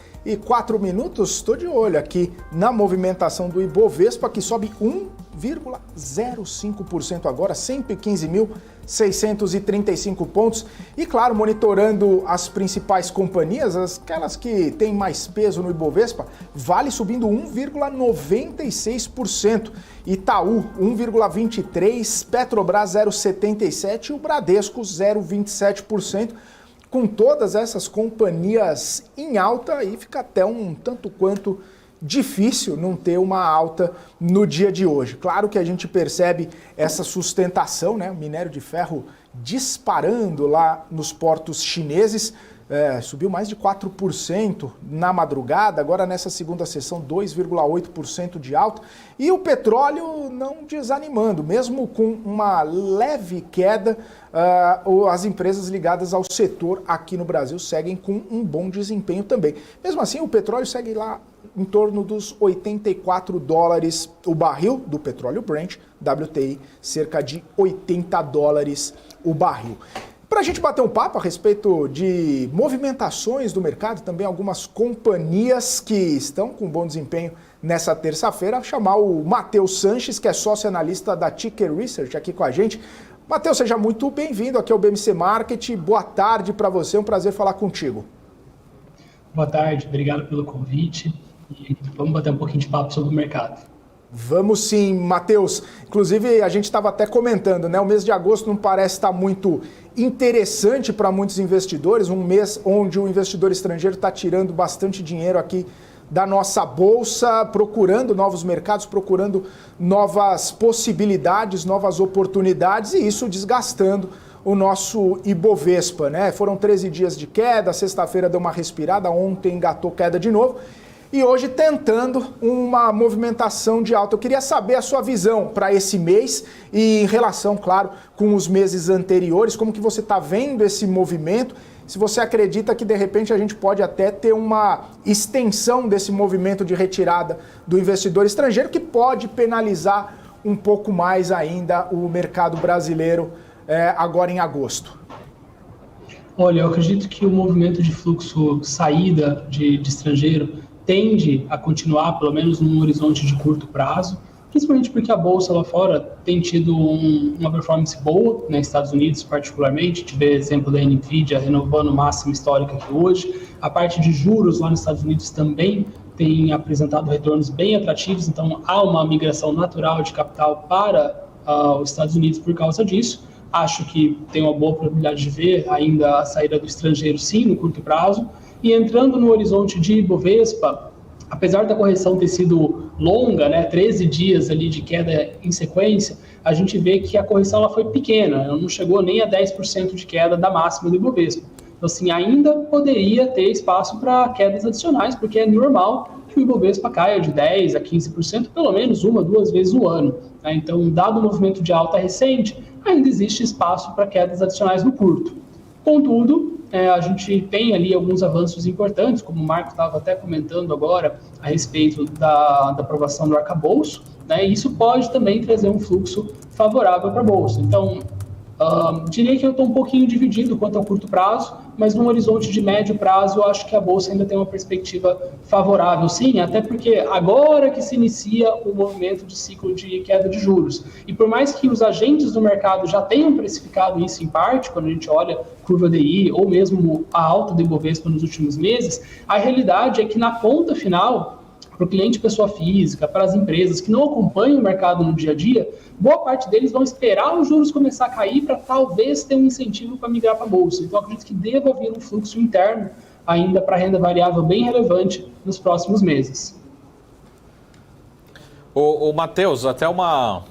Estou de olho aqui na movimentação do Ibovespa, que sobe 1,05% agora, 115.635 pontos. E claro, monitorando as principais companhias, aquelas que têm mais peso no Ibovespa, Vale subindo 1,96%, Itaú 1,23%, Petrobras 0,77% e o Bradesco 0,27%. Com todas essas companhias em alta, aí fica até um tanto quanto difícil não ter uma alta no dia de hoje. Claro que a gente percebe essa sustentação, né? O minério de ferro disparando lá nos portos chineses, subiu mais de 4% na madrugada, agora nessa segunda sessão 2,8% de alta, e o petróleo não desanimando, mesmo com uma leve queda, as empresas ligadas ao setor aqui no Brasil seguem com um bom desempenho também. Mesmo assim, o petróleo segue lá em torno dos $84 o barril do petróleo Brent, WTI cerca de $80 o barril. Para a gente bater um papo a respeito de movimentações do mercado, também algumas companhias que estão com bom desempenho nessa terça-feira, chamar o Matheus Sanches, que é sócio analista da Ticker Research, aqui com a gente. Matheus, seja muito bem-vindo aqui ao BMC Market. Boa tarde para você, é um prazer falar contigo. Boa tarde, obrigado pelo convite e vamos bater um pouquinho de papo sobre o mercado. Vamos sim, Matheus. Inclusive, a gente estava até comentando, né? O mês de agosto não parece estar muito interessante para muitos investidores, um mês onde o investidor estrangeiro está tirando bastante dinheiro aqui da nossa bolsa, procurando novos mercados, procurando novas possibilidades, novas oportunidades, e isso desgastando o nosso Ibovespa, né? Foram 13 dias de queda, sexta-feira deu uma respirada, ontem engatou queda de novo. e hoje tentando uma movimentação de alta. Eu queria saber a sua visão para esse mês e em relação, claro, com os meses anteriores, como que você está vendo esse movimento, se você acredita que de repente a gente pode até ter uma extensão desse movimento de retirada do investidor estrangeiro que pode penalizar um pouco mais ainda o mercado brasileiro agora em agosto. Olha, eu acredito que o movimento de fluxo saída de estrangeiro tende a continuar, pelo menos num horizonte de curto prazo, principalmente porque a Bolsa lá fora tem tido uma performance boa, nos Estados Unidos particularmente. A gente vê exemplo da NVIDIA renovando o máximo histórico aqui hoje. A parte de juros lá nos Estados Unidos também tem apresentado retornos bem atrativos, então há uma migração natural de capital para os Estados Unidos por causa disso. Acho que tem uma boa probabilidade de ver ainda a saída do estrangeiro, sim, no curto prazo. E entrando no horizonte de Ibovespa, apesar da correção ter sido longa, 13 dias ali de queda em sequência, a gente vê que a correção ela foi pequena, ela não chegou nem a 10% de queda da máxima do Ibovespa. Então, assim, ainda poderia ter espaço para quedas adicionais, porque é normal que o Ibovespa caia de 10% a 15%, pelo menos 1 ou 2 vezes no ano. Então, dado o movimento de alta recente, ainda existe espaço para quedas adicionais no curto. Contudo, a gente tem ali alguns avanços importantes, como o Marco estava até comentando agora, a respeito da aprovação do arcabouço, e isso pode também trazer um fluxo favorável para a Bolsa. Então, diria que eu estou um pouquinho dividido quanto ao curto prazo, mas num horizonte de médio prazo eu acho que a Bolsa ainda tem uma perspectiva favorável, sim, até porque agora que se inicia o movimento de ciclo de queda de juros. E por mais que os agentes do mercado já tenham precificado isso em parte, quando a gente olha curva DI ou mesmo a alta do Ibovespa nos últimos meses, a realidade é que na ponta final, para o cliente pessoa física, para as empresas que não acompanham o mercado no dia a dia, boa parte deles vão esperar os juros começar a cair para talvez ter um incentivo para migrar para a Bolsa. Então, acredito que deva haver um fluxo interno ainda para renda variável bem relevante nos próximos meses. O Matheus, até uma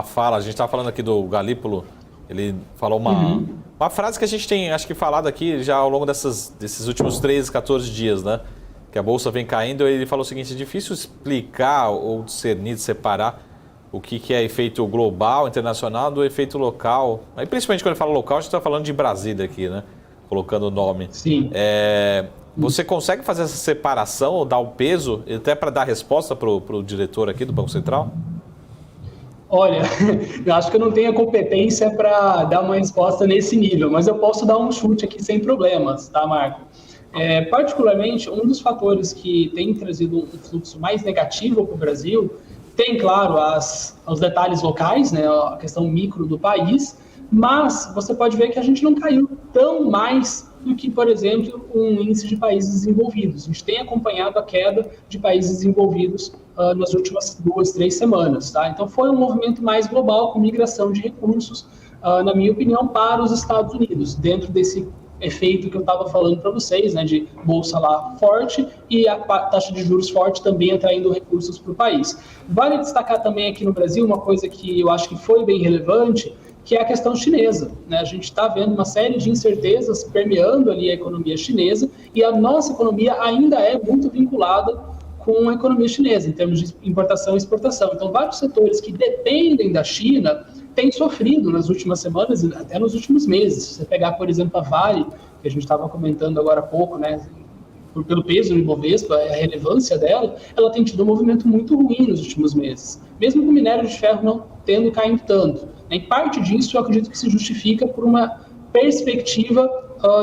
fala, a gente estava falando aqui do Galípolo, ele falou uma frase que a gente tem, acho que, falado aqui já ao longo desses últimos 13, 14 dias, né? Que a Bolsa vem caindo. Ele falou o seguinte: é difícil explicar ou discernir, separar o que é efeito global, internacional, do efeito local. Aí, principalmente quando ele fala local, a gente está falando de Brasília aqui, né? Colocando o nome. Sim. Você consegue fazer essa separação ou dar o peso, até para dar resposta para o diretor aqui do Banco Central? Olha, eu acho que eu não tenho a competência para dar uma resposta nesse nível, mas eu posso dar um chute aqui sem problemas, tá, Marco? Particularmente, um dos fatores que tem trazido um fluxo mais negativo para o Brasil tem, claro, os detalhes locais, a questão micro do país, mas você pode ver que a gente não caiu tão mais do que, por exemplo, um índice de países desenvolvidos. A gente tem acompanhado a queda de países desenvolvidos nas últimas 2, 3 semanas. Tá? Então, foi um movimento mais global, com migração de recursos, na minha opinião, para os Estados Unidos, dentro desse efeito que eu estava falando para vocês, de bolsa lá forte e a taxa de juros forte também atraindo recursos para o país. Vale destacar também aqui no Brasil uma coisa que eu acho que foi bem relevante, que é a questão chinesa. A gente está vendo uma série de incertezas permeando ali a economia chinesa e a nossa economia ainda é muito vinculada com a economia chinesa, em termos de importação e exportação. Então, vários setores que dependem da China têm sofrido nas últimas semanas e até nos últimos meses. Se você pegar, por exemplo, a Vale, que a gente estava comentando agora há pouco, pelo peso do Ibovespa, a relevância dela, ela tem tido um movimento muito ruim nos últimos meses, mesmo com o minério de ferro não tendo caído tanto. Em parte disso, eu acredito que se justifica por uma perspectiva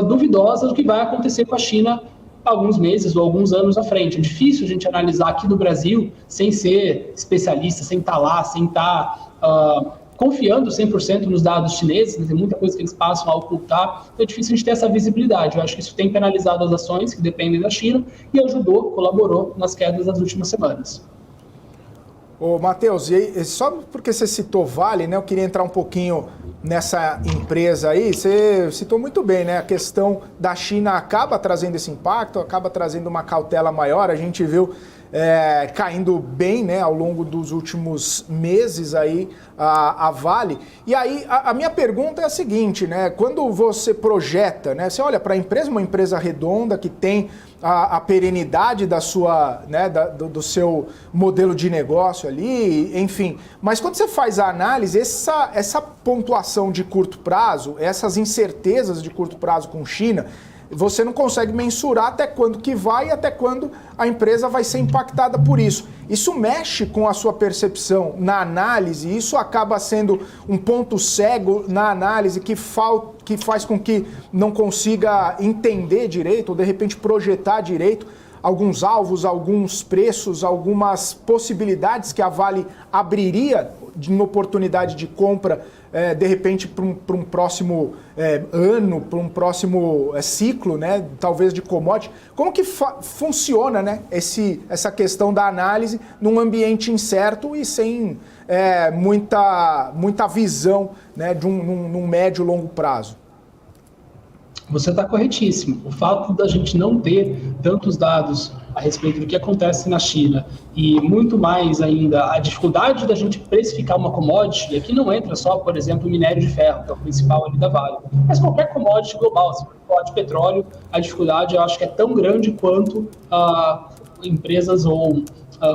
duvidosa do que vai acontecer com a China alguns meses ou alguns anos à frente. É difícil a gente analisar aqui no Brasil sem ser especialista, sem estar lá, sem estar confiando 100% nos dados chineses, tem muita coisa que eles passam a ocultar, então é difícil a gente ter essa visibilidade. Eu acho que isso tem penalizado as ações que dependem da China e colaborou nas quedas das últimas semanas. Ô, Matheus, e aí, só porque você citou Vale, eu queria entrar um pouquinho nessa empresa aí. Você citou muito bem, a questão da China acaba trazendo esse impacto, acaba trazendo uma cautela maior. A gente viu caindo bem, ao longo dos últimos meses aí a Vale. E aí a minha pergunta é a seguinte, quando você projeta, você olha para a empresa, uma empresa redonda que tem a perenidade da sua, né, do seu modelo de negócio ali, enfim. Mas quando você faz a análise, essa pontuação de curto prazo, essas incertezas de curto prazo com China, você não consegue mensurar até quando que vai e até quando a empresa vai ser impactada por isso. Isso mexe com a sua percepção na análise, isso acaba sendo um ponto cego na análise que faz com que não consiga entender direito ou de repente projetar direito alguns alvos, alguns preços, algumas possibilidades que a Vale abriria de uma oportunidade de compra de repente para um próximo ano, para um próximo ciclo, né, talvez de commodity. Como que funciona, né, essa questão da análise num ambiente incerto e sem muita visão, né, num médio e longo prazo? Você está corretíssimo. O fato da gente não ter tantos dados a respeito do que acontece na China e muito mais ainda a dificuldade da gente precificar uma commodity, e aqui não entra só, por exemplo, o minério de ferro, que é o principal ali da Vale, mas qualquer commodity global, se for falar de petróleo, a dificuldade eu acho que é tão grande quanto empresas ou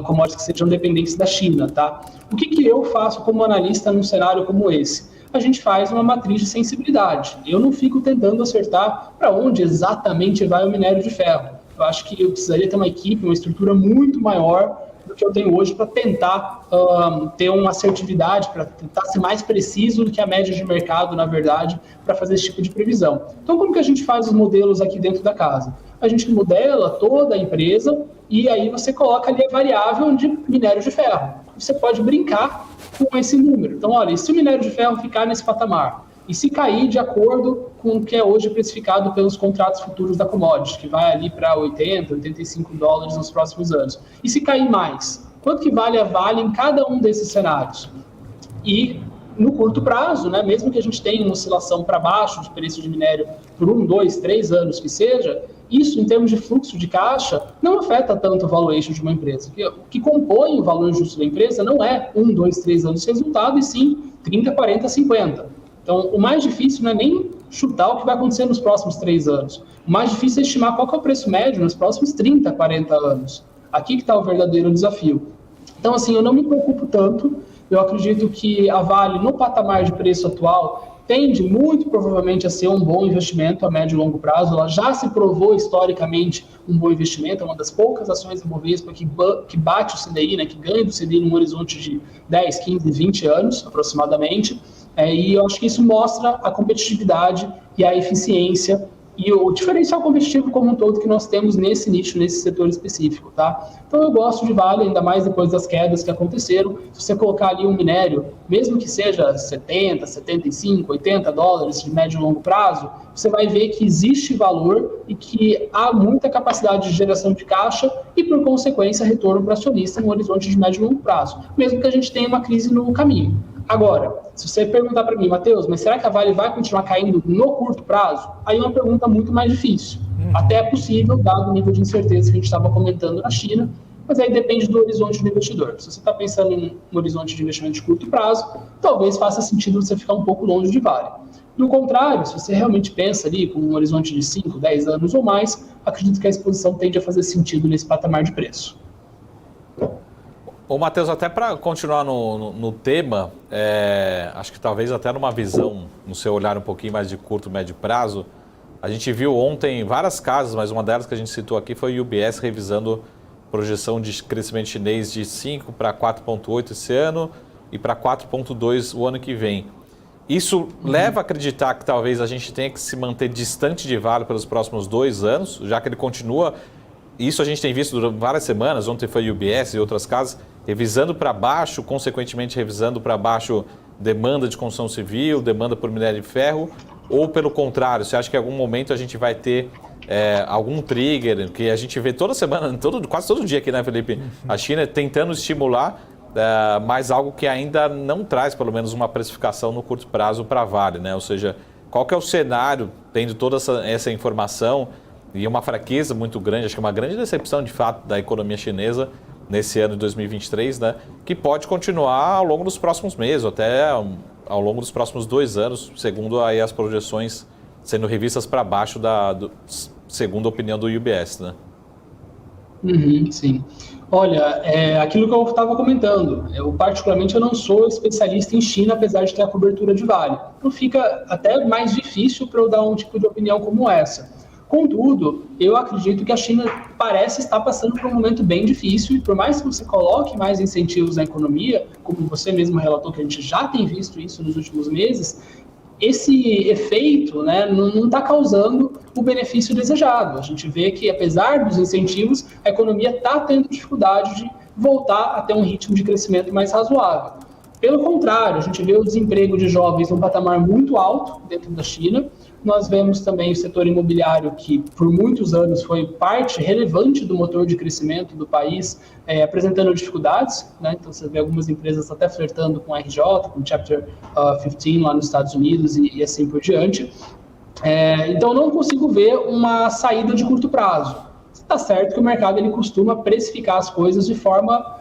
commodities que sejam dependentes da China, tá? O que eu faço como analista num cenário como esse? A gente faz uma matriz de sensibilidade. Eu não fico tentando acertar para onde exatamente vai o minério de ferro. Eu acho que eu precisaria ter uma equipe, uma estrutura muito maior do que eu tenho hoje para tentar ter uma assertividade, para tentar ser mais preciso do que a média de mercado, na verdade, para fazer esse tipo de previsão. Então, como que a gente faz os modelos aqui dentro da casa? A gente modela toda a empresa e aí você coloca ali a variável de minério de ferro. Você pode brincar com esse número. Então, olha, e se o minério de ferro ficar nesse patamar? E se cair de acordo com o que é hoje precificado pelos contratos futuros da commodity, que vai ali para 80, 85 dólares nos próximos anos? E se cair mais? Quanto que vale a Vale em cada um desses cenários? E no curto prazo, né, mesmo que a gente tenha uma oscilação para baixo de preço de minério por 1, 2, 3 anos que seja, isso, em termos de fluxo de caixa, não afeta tanto o valuation de uma empresa. O que compõe o valor justo da empresa não é 1, 2, 3 anos de resultado, e sim 30, 40, 50. Então, o mais difícil não é nem chutar o que vai acontecer nos próximos 3 anos. O mais difícil é estimar qual que é o preço médio nos próximos 30, 40 anos. Aqui que está o verdadeiro desafio. Então, assim, eu não me preocupo tanto. Eu acredito que a Vale, no patamar de preço atual, tende muito provavelmente a ser um bom investimento a médio e longo prazo. Ela já se provou historicamente um bom investimento, é uma das poucas ações do Bovespa que bate o CDI, né, que ganha do CDI num horizonte de 10, 15, 20 anos aproximadamente, e eu acho que isso mostra a competitividade e a eficiência e o diferencial competitivo como um todo que nós temos nesse nicho, nesse setor específico, tá? Então eu gosto de Vale, ainda mais depois das quedas que aconteceram. Se você colocar ali um minério, mesmo que seja 70, 75, 80 dólares de médio e longo prazo, você vai ver que existe valor e que há muita capacidade de geração de caixa e, por consequência, retorno para acionista no horizonte de médio e longo prazo, mesmo que a gente tenha uma crise no caminho. Agora, se você perguntar para mim, Matheus, mas será que a Vale vai continuar caindo no curto prazo? Aí é uma pergunta muito mais difícil. Até é possível, dado o nível de incerteza que a gente estava comentando na China, mas aí depende do horizonte do investidor. Se você está pensando em um horizonte de investimento de curto prazo, talvez faça sentido você ficar um pouco longe de Vale. Do contrário, se você realmente pensa ali com um horizonte de 5, 10 anos ou mais, acredito que a exposição tende a fazer sentido nesse patamar de preço. Ô, Matheus, até para continuar no tema, acho que talvez até numa visão, no seu olhar um pouquinho mais de curto, médio prazo, a gente viu ontem várias casas, mas uma delas que a gente citou aqui foi o UBS revisando projeção de crescimento chinês de 5 para 4,8 esse ano e para 4,2 o ano que vem. Isso leva a acreditar que talvez a gente tenha que se manter distante de Vale pelos próximos 2 anos, já que ele continua. Isso a gente tem visto durante várias semanas, ontem foi o UBS e outras casas, revisando para baixo, consequentemente revisando para baixo demanda de construção civil, demanda por minério de ferro, ou pelo contrário, você acha que em algum momento a gente vai ter algum trigger, que a gente vê toda semana, quase todo dia aqui, né, Felipe? A China tentando estimular, mas algo que ainda não traz, pelo menos, uma precificação no curto prazo para a Vale, né? Ou seja, qual que é o cenário, tendo toda essa informação e uma fraqueza muito grande, acho que é uma grande decepção, de fato, da economia chinesa nesse ano de 2023, né? Que pode continuar ao longo dos próximos meses, até ao longo dos próximos 2 anos, segundo aí as projeções sendo revistas para baixo, segundo a opinião do UBS, né? Sim. Olha, aquilo que eu estava comentando, particularmente eu não sou especialista em China, apesar de ter a cobertura de Vale. Então fica até mais difícil para eu dar um tipo de opinião como essa. Contudo, eu acredito que a China parece estar passando por um momento bem difícil e por mais que você coloque mais incentivos na economia, como você mesmo relatou que a gente já tem visto isso nos últimos meses, esse efeito, né, não está causando o benefício desejado. A gente vê que, apesar dos incentivos, a economia está tendo dificuldade de voltar a ter um ritmo de crescimento mais razoável. Pelo contrário, a gente vê o desemprego de jovens num patamar muito alto dentro da China. Nós vemos também o setor imobiliário, que por muitos anos foi parte relevante do motor de crescimento do país, apresentando dificuldades, né? Então você vê algumas empresas até flertando com a RJ, com o Chapter 15 lá nos Estados Unidos e assim por diante. Então não consigo ver uma saída de curto prazo. Está certo que o mercado ele costuma precificar as coisas de forma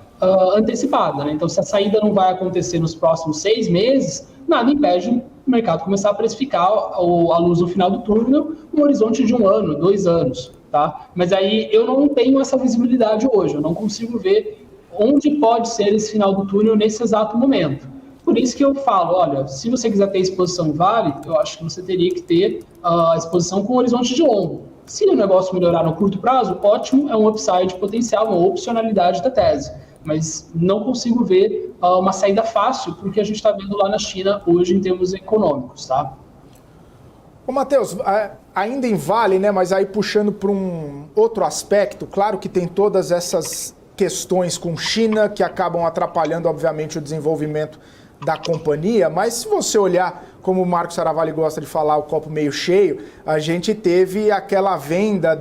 antecipada, né? Então se a saída não vai acontecer nos próximos 6 meses, nada impede o mercado começar a precificar a luz no final do túnel um horizonte de 1 ano, 2 anos, tá? Mas aí eu não tenho essa visibilidade hoje, eu não consigo ver onde pode ser esse final do túnel nesse exato momento. Por isso que eu falo, olha, se você quiser ter exposição em Vale, eu acho que você teria que ter a exposição com horizonte de longo. Se o negócio melhorar no curto prazo, ótimo, é um upside potencial, uma opcionalidade da tese. Mas não consigo ver uma saída fácil, porque a gente está vendo lá na China hoje em termos econômicos, tá? Ô, Matheus, ainda em Vale, né, mas aí puxando para um outro aspecto, claro que tem todas essas questões com China que acabam atrapalhando, obviamente, o desenvolvimento da companhia, mas se você olhar, como o Marco Saravalli gosta de falar, o copo meio cheio, a gente teve aquela venda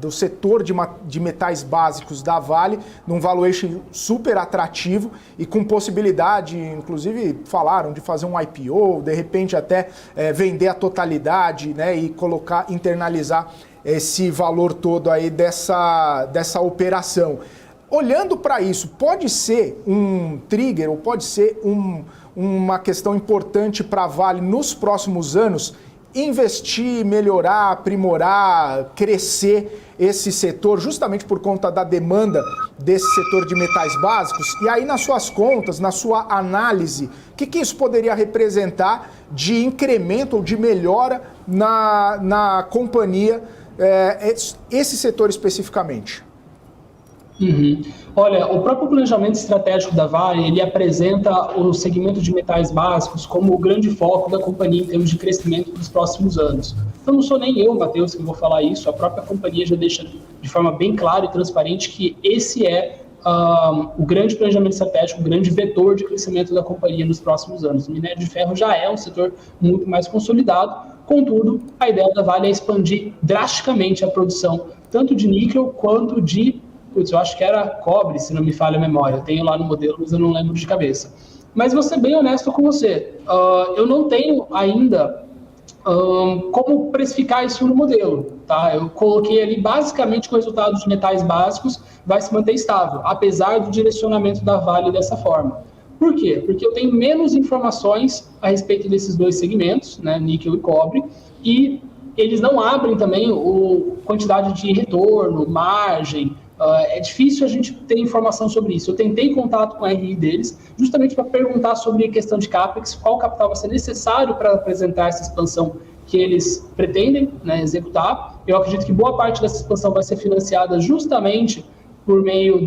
do setor de metais básicos da Vale num valuation super atrativo e com possibilidade, inclusive falaram de fazer um IPO, de repente até vender a totalidade, né, e internalizar esse valor todo aí dessa operação. Olhando para isso, pode ser um trigger ou pode ser uma questão importante para a Vale nos próximos anos investir, melhorar, aprimorar, crescer esse setor justamente por conta da demanda desse setor de metais básicos? E aí nas suas contas, na sua análise, o que isso poderia representar de incremento ou de melhora na companhia, esse setor especificamente? Olha, o próprio planejamento estratégico da Vale, ele apresenta o segmento de metais básicos como o grande foco da companhia em termos de crescimento nos próximos anos. Então não sou nem eu, Matheus, que vou falar isso, a própria companhia já deixa de forma bem clara e transparente que esse é o grande planejamento estratégico, o grande vetor de crescimento da companhia nos próximos anos. O minério de ferro já é um setor muito mais consolidado, contudo, a ideia da Vale é expandir drasticamente a produção, tanto de níquel quanto de eu acho que era cobre, se não me falha a memória. Eu tenho lá no modelo, mas eu não lembro de cabeça. Mas vou ser bem honesto com você. Eu não tenho ainda como precificar isso no modelo. Tá? Eu coloquei ali basicamente que o resultado de metais básicos vai se manter estável, apesar do direcionamento da Vale dessa forma. Por quê? Porque eu tenho menos informações a respeito desses dois segmentos, né, níquel e cobre, e eles não abrem também a quantidade de retorno, margem. É difícil a gente ter informação sobre isso. Eu tentei contato com a RI deles, justamente para perguntar sobre a questão de CAPEX, qual capital vai ser necessário para apresentar essa expansão que eles pretendem, né, executar. Eu acredito que boa parte dessa expansão vai ser financiada justamente por meio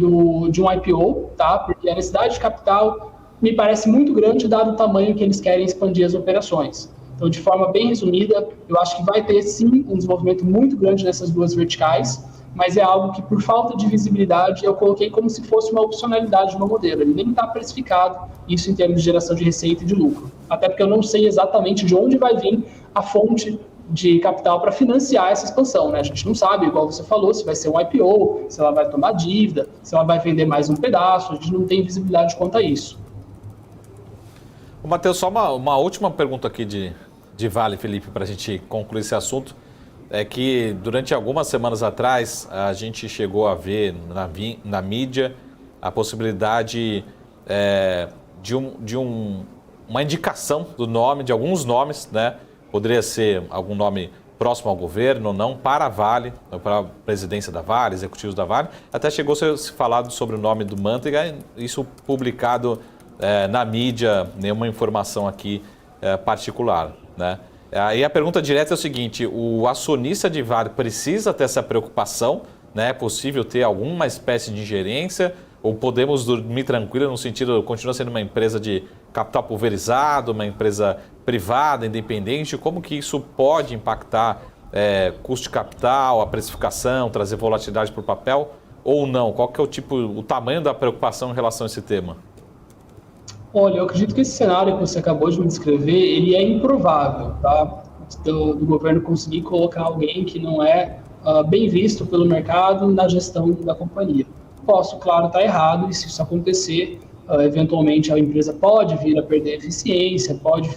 de um IPO, tá? Porque a necessidade de capital me parece muito grande, dado o tamanho que eles querem expandir as operações. Então, de forma bem resumida, eu acho que vai ter, sim, um desenvolvimento muito grande nessas duas verticais, mas é algo que, por falta de visibilidade, eu coloquei como se fosse uma opcionalidade no modelo. Ele nem está precificado, isso em termos de geração de receita e de lucro. Até porque eu não sei exatamente de onde vai vir a fonte de capital para financiar essa expansão, né? A gente não sabe, igual você falou, se vai ser um IPO, se ela vai tomar dívida, se ela vai vender mais um pedaço, a gente não tem visibilidade quanto a isso. Matheus, só uma última pergunta aqui de Vale, Felipe, para a gente concluir esse assunto. É que durante algumas semanas atrás a gente chegou a ver na mídia a possibilidade de uma indicação do nome, de alguns nomes, né? Poderia ser algum nome próximo ao governo ou não, para a Vale, para a presidência da Vale, executivos da Vale. Até chegou a se falado sobre o nome do Manteiga, isso publicado na mídia, nenhuma informação aqui particular, né? Aí a pergunta direta é o seguinte: o acionista de Vale precisa ter essa preocupação, né? É possível ter alguma espécie de ingerência ou podemos dormir tranquilo no sentido, continua sendo uma empresa de capital pulverizado, uma empresa privada, independente? Como que isso pode impactar custo de capital, a precificação, trazer volatilidade para o papel ou não? Qual que é o tamanho da preocupação em relação a esse tema? Olha, eu acredito que esse cenário que você acabou de me descrever, ele é improvável, tá? Do governo conseguir colocar alguém que não é bem visto pelo mercado na gestão da companhia. Posso, claro, estar errado, e se isso acontecer, eventualmente a empresa pode vir a perder eficiência, pode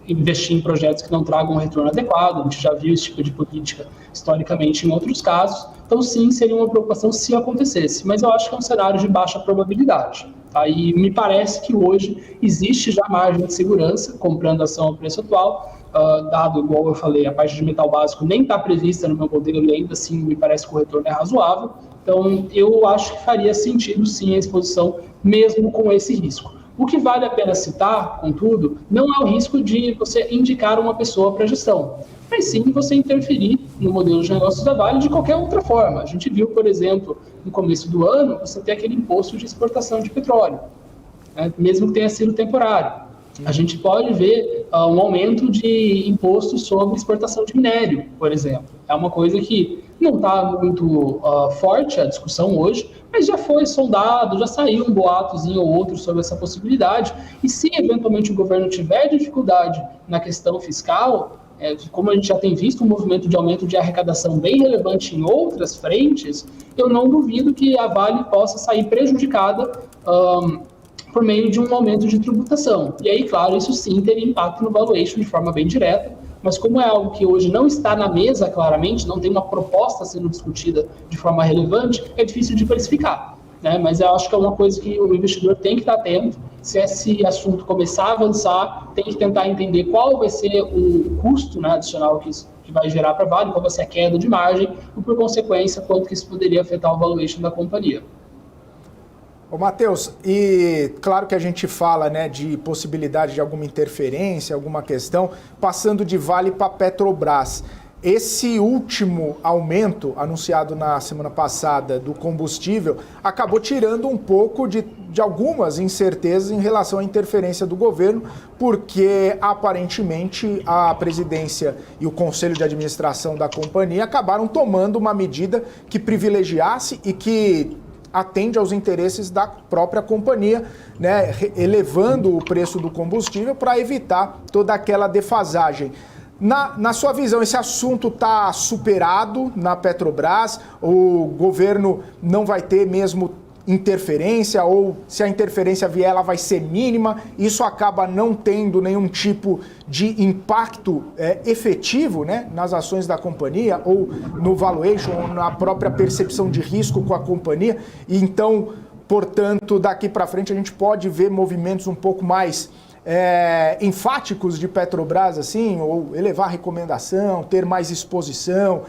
investir em projetos que não tragam um retorno adequado. A gente já viu esse tipo de política historicamente em outros casos. Então, sim, seria uma preocupação se acontecesse, mas eu acho que é um cenário de baixa probabilidade. Tá? E me parece que hoje existe já margem de segurança, comprando ação ao preço atual, dado, igual eu falei, a parte de metal básico nem está prevista no meu modelo e ainda assim me parece que o retorno é razoável. Então, eu acho que faria sentido, sim, a exposição, mesmo com esse risco. O que vale a pena citar, contudo, não é o risco de você indicar uma pessoa para gestão, mas sim você interferir no modelo de negócios da Vale de qualquer outra forma. A gente viu, por exemplo, no começo do ano, você tem aquele imposto de exportação de petróleo, né, mesmo que tenha sido temporário. A gente pode ver um aumento de impostos sobre exportação de minério, por exemplo. É uma coisa que não está muito forte a discussão hoje, mas já foi sondado, já saiu um boatozinho ou outro sobre essa possibilidade. E se eventualmente o governo tiver dificuldade na questão fiscal, como a gente já tem visto um movimento de aumento de arrecadação bem relevante em outras frentes, eu não duvido que a Vale possa sair prejudicada por meio de um aumento de tributação. E aí, claro, isso sim teria impacto no valuation de forma bem direta, mas como é algo que hoje não está na mesa claramente, não tem uma proposta sendo discutida de forma relevante, é difícil de precificar, né? Mas eu acho que é uma coisa que o investidor tem que estar atento. Se esse assunto começar a avançar, tem que tentar entender qual vai ser o custo, né, adicional que vai gerar para a Vale, qual vai ser a queda de margem, e por consequência, quanto que isso poderia afetar o valuation da companhia. Ô, Matheus, e claro que a gente fala, né, de possibilidade de alguma interferência, alguma questão, passando de Vale para Petrobras. Esse último aumento anunciado na semana passada do combustível acabou tirando um pouco de algumas incertezas em relação à interferência do governo, porque aparentemente a presidência e o conselho de administração da companhia acabaram tomando uma medida que privilegiasse e que atende aos interesses da própria companhia, né, elevando o preço do combustível para evitar toda aquela defasagem. Na sua visão, esse assunto está superado na Petrobras? O governo não vai ter mesmo interferência, ou se a interferência vier, ela vai ser mínima? Isso acaba não tendo nenhum tipo de impacto efetivo, né, nas ações da companhia, ou no valuation, ou na própria percepção de risco com a companhia. E então, portanto, daqui para frente a gente pode ver movimentos um pouco mais enfáticos de Petrobras, assim, ou elevar a recomendação, ter mais exposição,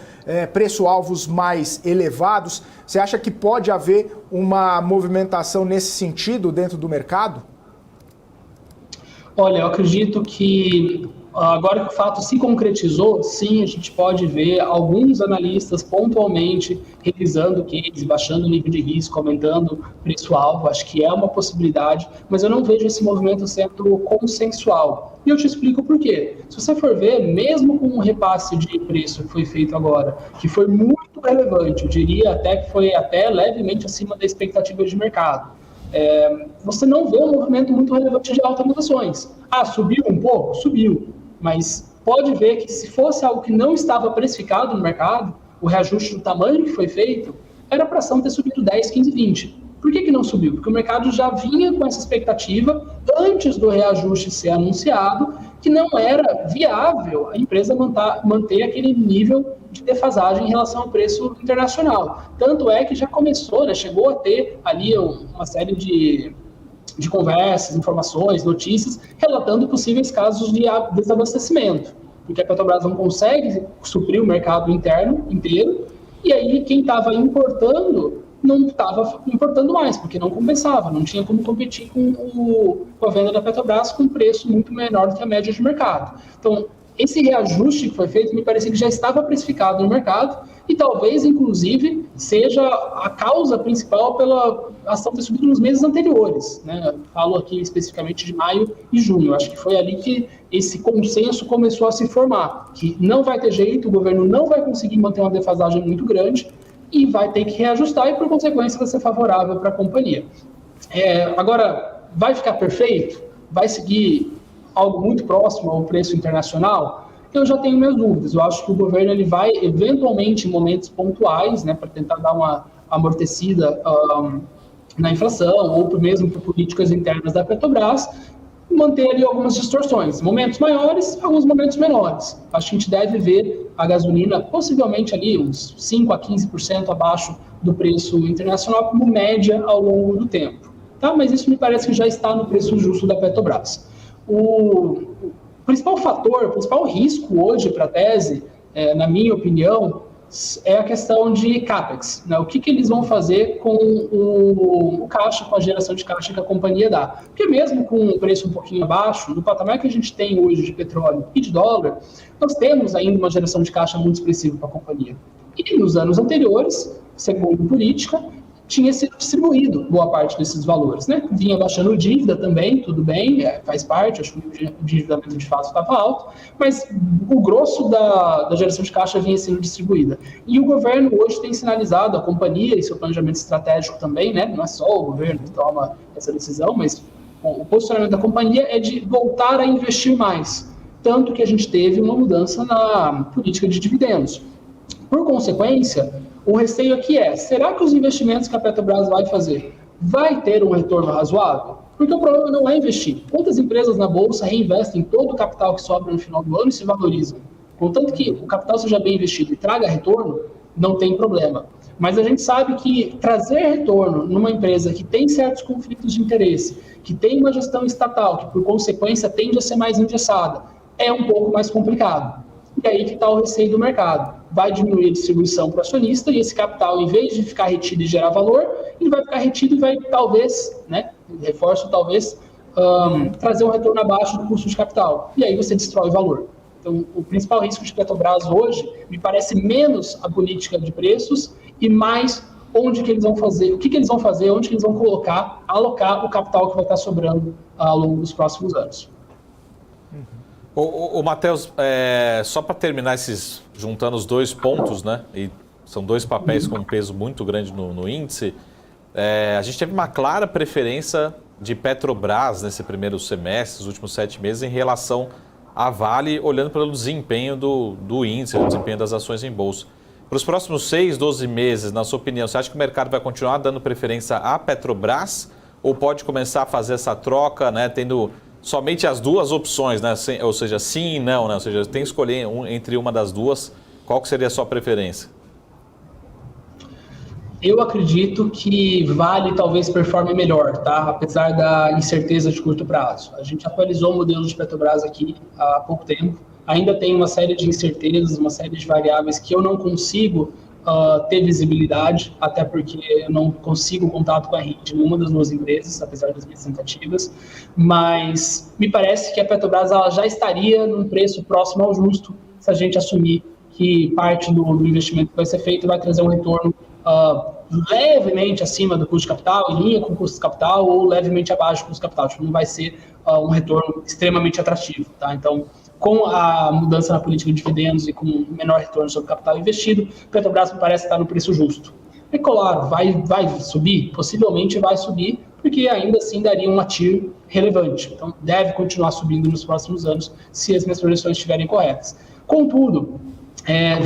preço-alvos mais elevados. Você acha que pode haver uma movimentação nesse sentido dentro do mercado? Olha, eu acredito que agora que o fato se concretizou, sim, a gente pode ver alguns analistas pontualmente revisando o case, baixando o nível de risco, aumentando o preço-alvo. Acho que é uma possibilidade, mas eu não vejo esse movimento sendo consensual. E eu te explico por quê. Se você for ver, mesmo com o repasse de preço que foi feito agora, que foi muito relevante, eu diria até que foi até levemente acima da expectativa de mercado, você não vê um movimento muito relevante de altas ações. Subiu um pouco? Subiu. Mas pode ver que se fosse algo que não estava precificado no mercado, o reajuste do tamanho que foi feito, era para a ação ter subido 10, 15, 20. Por que não subiu? Porque o mercado já vinha com essa expectativa, antes do reajuste ser anunciado, que não era viável a empresa manter aquele nível de defasagem em relação ao preço internacional. Tanto é que já começou, né, chegou a ter ali uma série de conversas, informações, notícias, relatando possíveis casos de desabastecimento. porque a Petrobras não consegue suprir o mercado interno inteiro, e aí quem estava importando não estava importando mais, porque não compensava, não tinha como competir com a venda da Petrobras com um preço muito menor do que a média de mercado. Então, esse reajuste que foi feito me parecia que já estava precificado no mercado e talvez, inclusive, seja a causa principal pela ação ter subido nos meses anteriores, né? Falo aqui especificamente de maio e junho. Acho que foi ali que esse consenso começou a se formar, que não vai ter jeito, o governo não vai conseguir manter uma defasagem muito grande e vai ter que reajustar e, por consequência, vai ser favorável para a companhia. Agora, vai ficar perfeito? Vai seguir algo muito próximo ao preço internacional? Eu já tenho minhas dúvidas. Eu acho que o governo ele vai, eventualmente, em momentos pontuais, né, para tentar dar uma amortecida na inflação, ou mesmo por políticas internas da Petrobras, manter ali algumas distorções. Momentos maiores, alguns momentos menores. Acho que a gente deve ver a gasolina possivelmente ali uns 5% a 15% abaixo do preço internacional como média ao longo do tempo. Tá? Mas isso me parece que já está no preço justo da Petrobras. O principal fator, o principal risco hoje para a tese, na minha opinião, é a questão de CAPEX, né? O que eles vão fazer com o caixa, com a geração de caixa que a companhia dá. Porque mesmo com um preço um pouquinho abaixo, do patamar que a gente tem hoje de petróleo e de dólar, nós temos ainda uma geração de caixa muito expressiva para a companhia. E nos anos anteriores, segundo política, tinha sido distribuído boa parte desses valores, né? Vinha baixando dívida também, tudo bem, faz parte, acho que o endividamento de fato estava alto, mas o grosso da geração de caixa vinha sendo distribuída. E o governo hoje tem sinalizado, a companhia e seu planejamento estratégico também, né? Não é só o governo que toma essa decisão, mas o posicionamento da companhia é de voltar a investir mais, tanto que a gente teve uma mudança na política de dividendos. Por consequência, o receio aqui será que os investimentos que a Petrobras vai fazer vai ter um retorno razoável? Porque o problema não é investir. Quantas empresas na Bolsa reinvestem todo o capital que sobra no final do ano e se valorizam? Contanto que o capital seja bem investido e traga retorno, não tem problema. Mas a gente sabe que trazer retorno numa empresa que tem certos conflitos de interesse, que tem uma gestão estatal, que por consequência tende a ser mais engessada, é um pouco mais complicado. E aí que está o receio do mercado. Vai diminuir a distribuição para o acionista e esse capital, em vez de ficar retido e gerar valor, ele vai ficar retido e vai talvez, né, reforço talvez, trazer um retorno abaixo do custo de capital. E aí você destrói o valor. Então, o principal risco de Petrobras hoje me parece menos a política de preços e mais onde que eles vão fazer, o que eles vão fazer, onde que eles vão colocar, alocar o capital que vai estar sobrando ao longo dos próximos anos. O Matheus, só para terminar juntando os dois pontos, né? E são dois papéis com um peso muito grande no índice. A gente teve uma clara preferência de Petrobras nesse primeiro semestre, os últimos 7 meses, em relação à Vale, olhando pelo desempenho do índice, o desempenho das ações em bolsa. Para os próximos 6, 12 meses, na sua opinião, você acha que o mercado vai continuar dando preferência à Petrobras ou pode começar a fazer essa troca, né, tendo somente as duas opções, né? Ou seja, sim e não, né? Ou seja, tem que escolher entre uma das duas, qual que seria a sua preferência? Eu acredito que Vale talvez performe melhor, tá? Apesar da incerteza de curto prazo. A gente atualizou o modelo de Petrobras aqui há pouco tempo. Ainda tem uma série de incertezas, uma série de variáveis que eu não consigo ter visibilidade, até porque eu não consigo contato com a RI de nenhuma das duas empresas, apesar das minhas tentativas, mas me parece que a Petrobras ela já estaria num preço próximo ao justo se a gente assumir que parte do investimento que vai ser feito vai trazer um retorno levemente acima do custo de capital, em linha com o custo de capital, ou levemente abaixo do custo de capital. Tipo, não vai ser um retorno extremamente atrativo, tá? Então, com a mudança na política de dividendos e com menor retorno sobre o capital investido, Petrobras me parece estar no preço justo. É claro, vai subir? Possivelmente vai subir, porque ainda assim daria um TIR relevante. Então, deve continuar subindo nos próximos anos, se as minhas projeções estiverem corretas. Contudo,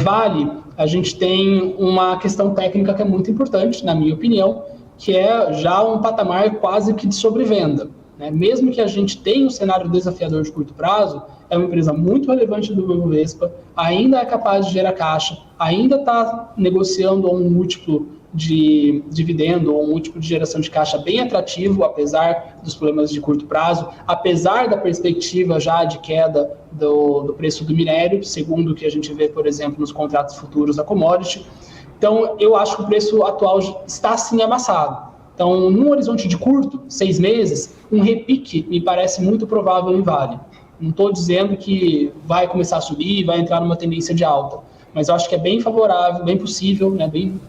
Vale, a gente tem uma questão técnica que é muito importante, na minha opinião, que é já um patamar quase que de sobrevenda. Né? Mesmo que a gente tenha um cenário desafiador de curto prazo, é uma empresa muito relevante do Ibovespa, ainda é capaz de gerar caixa, ainda está negociando a um múltiplo de dividendo ou um múltiplo de geração de caixa bem atrativo, apesar dos problemas de curto prazo, apesar da perspectiva já de queda do preço do minério, segundo o que a gente vê, por exemplo, nos contratos futuros da commodity. Então, eu acho que o preço atual está sim amassado. Então, num horizonte de curto, 6 meses, um repique me parece muito provável em Vale. Não estou dizendo que vai começar a subir, vai entrar numa tendência de alta, mas eu acho que é bem favorável, bem possível, né, bem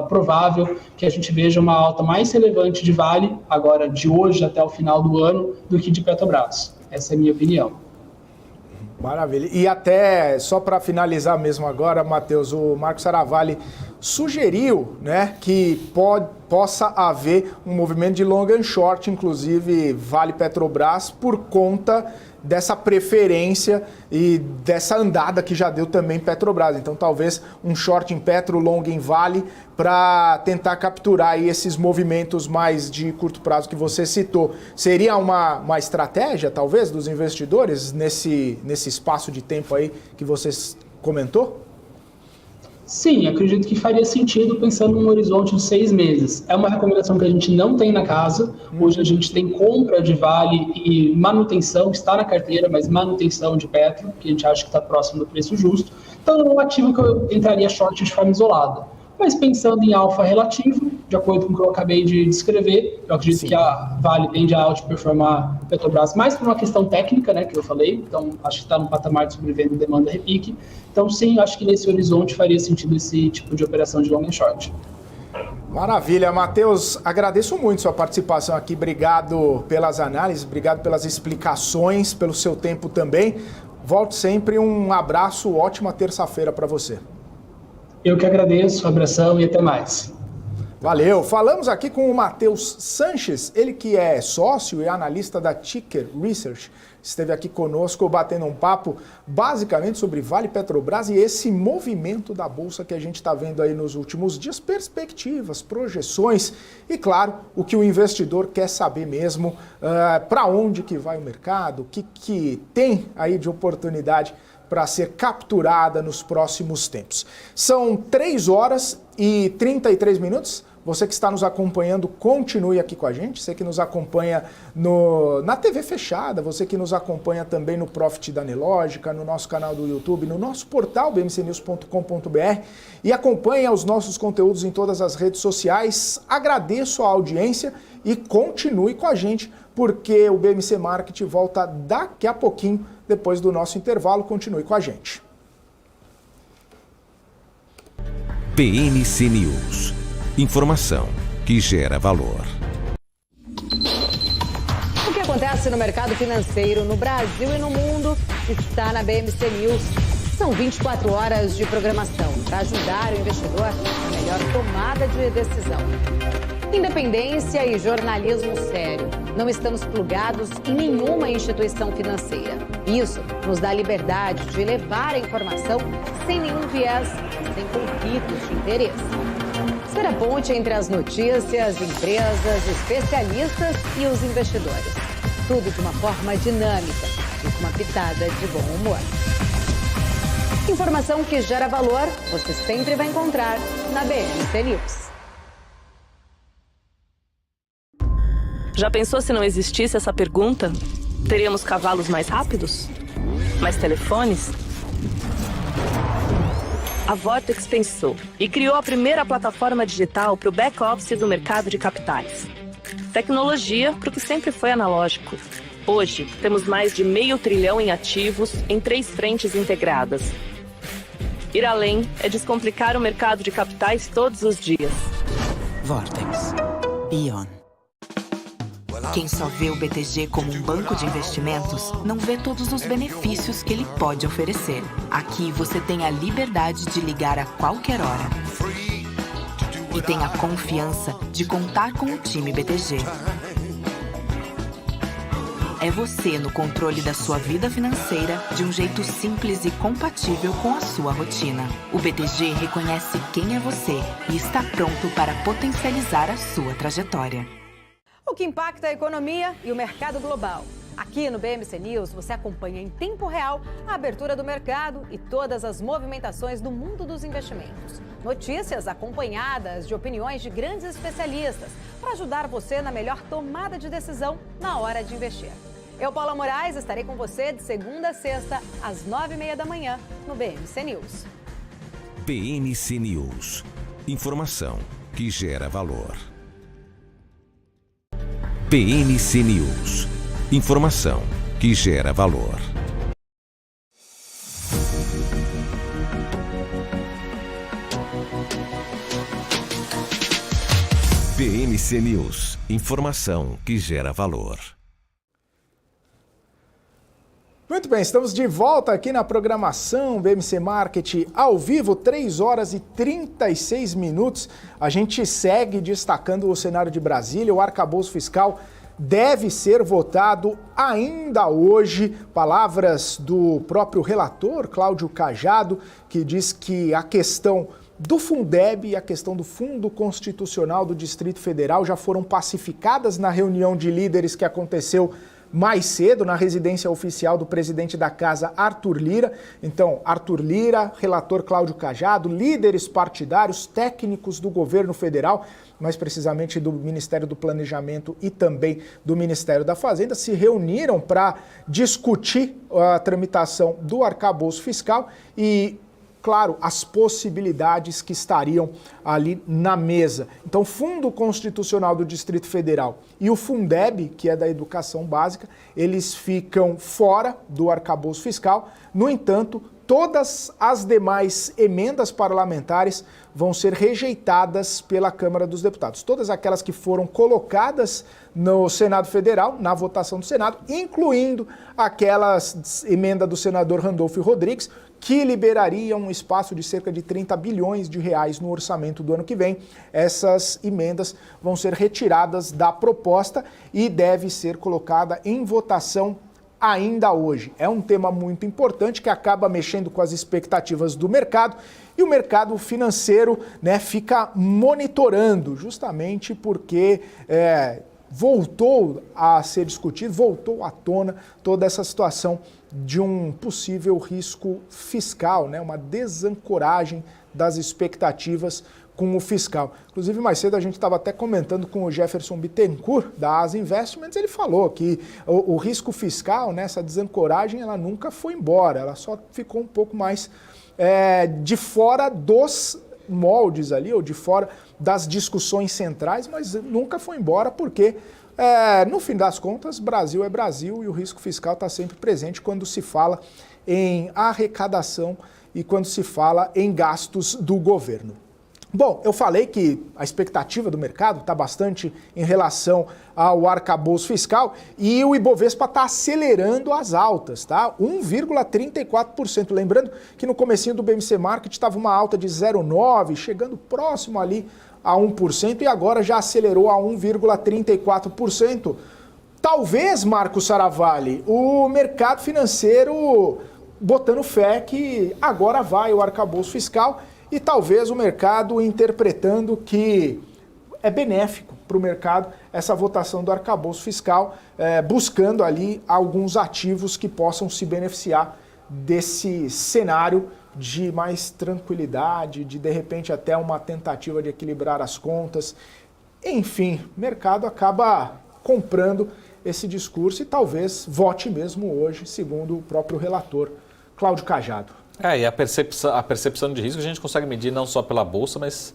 provável que a gente veja uma alta mais relevante de Vale, agora de hoje até o final do ano, do que de Petrobras. Essa é a minha opinião. Maravilha. E até, só para finalizar mesmo agora, Matheus, o Marcos Saravalli sugeriu, né, que possa haver um movimento de long and short, inclusive Vale Petrobras, por conta dessa preferência e dessa andada que já deu também Petrobras. Então, talvez um short em Petro, long em Vale, para tentar capturar aí esses movimentos mais de curto prazo que você citou. Seria uma estratégia, talvez, dos investidores nesse espaço de tempo aí que você comentou? Sim, acredito que faria sentido pensando num horizonte de 6 meses. É uma recomendação que a gente não tem na casa. Hoje a gente tem compra de Vale e manutenção, está na carteira, mas manutenção de Petro, que a gente acha que está próximo do preço justo. Então é um ativo que eu entraria short de forma isolada. Mas pensando em alfa relativo, de acordo com o que eu acabei de descrever, eu acredito que a Vale tende a outperformar a Petrobras, mais por uma questão técnica, né, que eu falei. Então, acho que está no patamar de sobrevivendo demanda repique. Então, sim, acho que nesse horizonte faria sentido esse tipo de operação de long and short. Maravilha, Matheus, agradeço muito sua participação aqui. Obrigado pelas análises, obrigado pelas explicações, pelo seu tempo também. Volte sempre, um abraço, ótima terça-feira para você. Eu que agradeço, abração e até mais. Valeu. Falamos aqui com o Matheus Sanches, ele que é sócio e analista da Ticker Research. Esteve aqui conosco batendo um papo basicamente sobre Vale Petrobras e esse movimento da Bolsa que a gente está vendo aí nos últimos dias, perspectivas, projeções e, claro, o que o investidor quer saber mesmo, para onde que vai o mercado, o que tem aí de oportunidade para ser capturada nos próximos tempos. São 3 horas e 33 minutos. Você que está nos acompanhando, continue aqui com a gente. Você que nos acompanha na TV fechada, você que nos acompanha também no Profit da Nelogica, no nosso canal do YouTube, no nosso portal bmcnews.com.br e acompanha os nossos conteúdos em todas as redes sociais. Agradeço a audiência e continue com a gente, porque o BMC Market volta daqui a pouquinho, depois do nosso intervalo. Continue com a gente. BMC News. Informação que gera valor. O que acontece no mercado financeiro no Brasil e no mundo está na BMC News. São 24 horas de programação para ajudar o investidor na melhor tomada de decisão. Independência e jornalismo sério. Não estamos plugados em nenhuma instituição financeira. Isso nos dá liberdade de levar a informação sem nenhum viés, sem conflitos de interesse. Ser a ponte entre as notícias, empresas, especialistas e os investidores. Tudo de uma forma dinâmica e com uma pitada de bom humor. Informação que gera valor, você sempre vai encontrar na BMC News. Já pensou se não existisse essa pergunta? Teríamos cavalos mais rápidos? Mais telefones? A Vortex pensou e criou a primeira plataforma digital para o back-office do mercado de capitais. Tecnologia para o que sempre foi analógico. Hoje, temos mais de $500 bilhão em ativos em 3 frentes integradas. Ir além é descomplicar o mercado de capitais todos os dias. Vortex. Beyond. Quem só vê o BTG como um banco de investimentos, não vê todos os benefícios que ele pode oferecer. Aqui você tem a liberdade de ligar a qualquer hora. E tem a confiança de contar com o time BTG. É você no controle da sua vida financeira de um jeito simples e compatível com a sua rotina. O BTG reconhece quem é você e está pronto para potencializar a sua trajetória. O que impacta a economia e o mercado global. Aqui no BMC News, você acompanha em tempo real a abertura do mercado e todas as movimentações do mundo dos investimentos. Notícias acompanhadas de opiniões de grandes especialistas para ajudar você na melhor tomada de decisão na hora de investir. Eu, Paula Moraes, estarei com você de segunda a sexta, às 9h30 da manhã, no BMC News. BMC News. Informação que gera valor. BMC News. Informação que gera valor. BMC News. Informação que gera valor. Muito bem, estamos de volta aqui na programação BMC Market ao vivo, 3 horas e 36 minutos. A gente segue destacando o cenário de Brasília. O arcabouço fiscal deve ser votado ainda hoje. Palavras do próprio relator, Cláudio Cajado, que diz que a questão do Fundeb e a questão do Fundo Constitucional do Distrito Federal já foram pacificadas na reunião de líderes que aconteceu mais cedo na residência oficial do presidente da casa, Arthur Lira. Então, Arthur Lira, relator Cláudio Cajado, líderes partidários, técnicos do governo federal, mais precisamente do Ministério do Planejamento e também do Ministério da Fazenda, se reuniram para discutir a tramitação do arcabouço fiscal e, claro, as possibilidades que estariam ali na mesa. Então, o Fundo Constitucional do Distrito Federal e o Fundeb, que é da educação básica, eles ficam fora do arcabouço fiscal. No entanto, todas as demais emendas parlamentares vão ser rejeitadas pela Câmara dos Deputados. Todas aquelas que foram colocadas no Senado Federal, na votação do Senado, incluindo aquelas emenda do senador Randolfo Rodrigues, que liberaria um espaço de cerca de 30 bilhões de reais no orçamento do ano que vem. Essas emendas vão ser retiradas da proposta e deve ser colocada em votação ainda hoje. É um tema muito importante que acaba mexendo com as expectativas do mercado e o mercado financeiro, né, fica monitorando, justamente porque voltou a ser discutido, voltou à tona toda essa situação de um possível risco fiscal, né? Uma desancoragem das expectativas com o fiscal. Inclusive, mais cedo a gente estava até comentando com o Jefferson Bittencourt, da Asa Investments, ele falou que o risco fiscal, né, essa desancoragem, ela nunca foi embora, ela só ficou um pouco mais de fora dos moldes ali, ou de fora das discussões centrais, mas nunca foi embora porque, no fim das contas, Brasil é Brasil e o risco fiscal está sempre presente quando se fala em arrecadação e quando se fala em gastos do governo. Bom, eu falei que a expectativa do mercado está bastante em relação ao arcabouço fiscal e o Ibovespa está acelerando as altas, tá? 1,34%. Lembrando que no comecinho do BMC Market estava uma alta de 0,9%, chegando próximo ali a 1% e agora já acelerou a 1,34%. Talvez, Marco Saravalli, o mercado financeiro botando fé que agora vai o arcabouço fiscal e talvez o mercado interpretando que é benéfico para o mercado essa votação do arcabouço fiscal, buscando ali alguns ativos que possam se beneficiar desse cenário de mais tranquilidade, de repente até uma tentativa de equilibrar as contas. Enfim, o mercado acaba comprando esse discurso e talvez vote mesmo hoje, segundo o próprio relator Cláudio Cajado. E a percepção de risco a gente consegue medir não só pela Bolsa, mas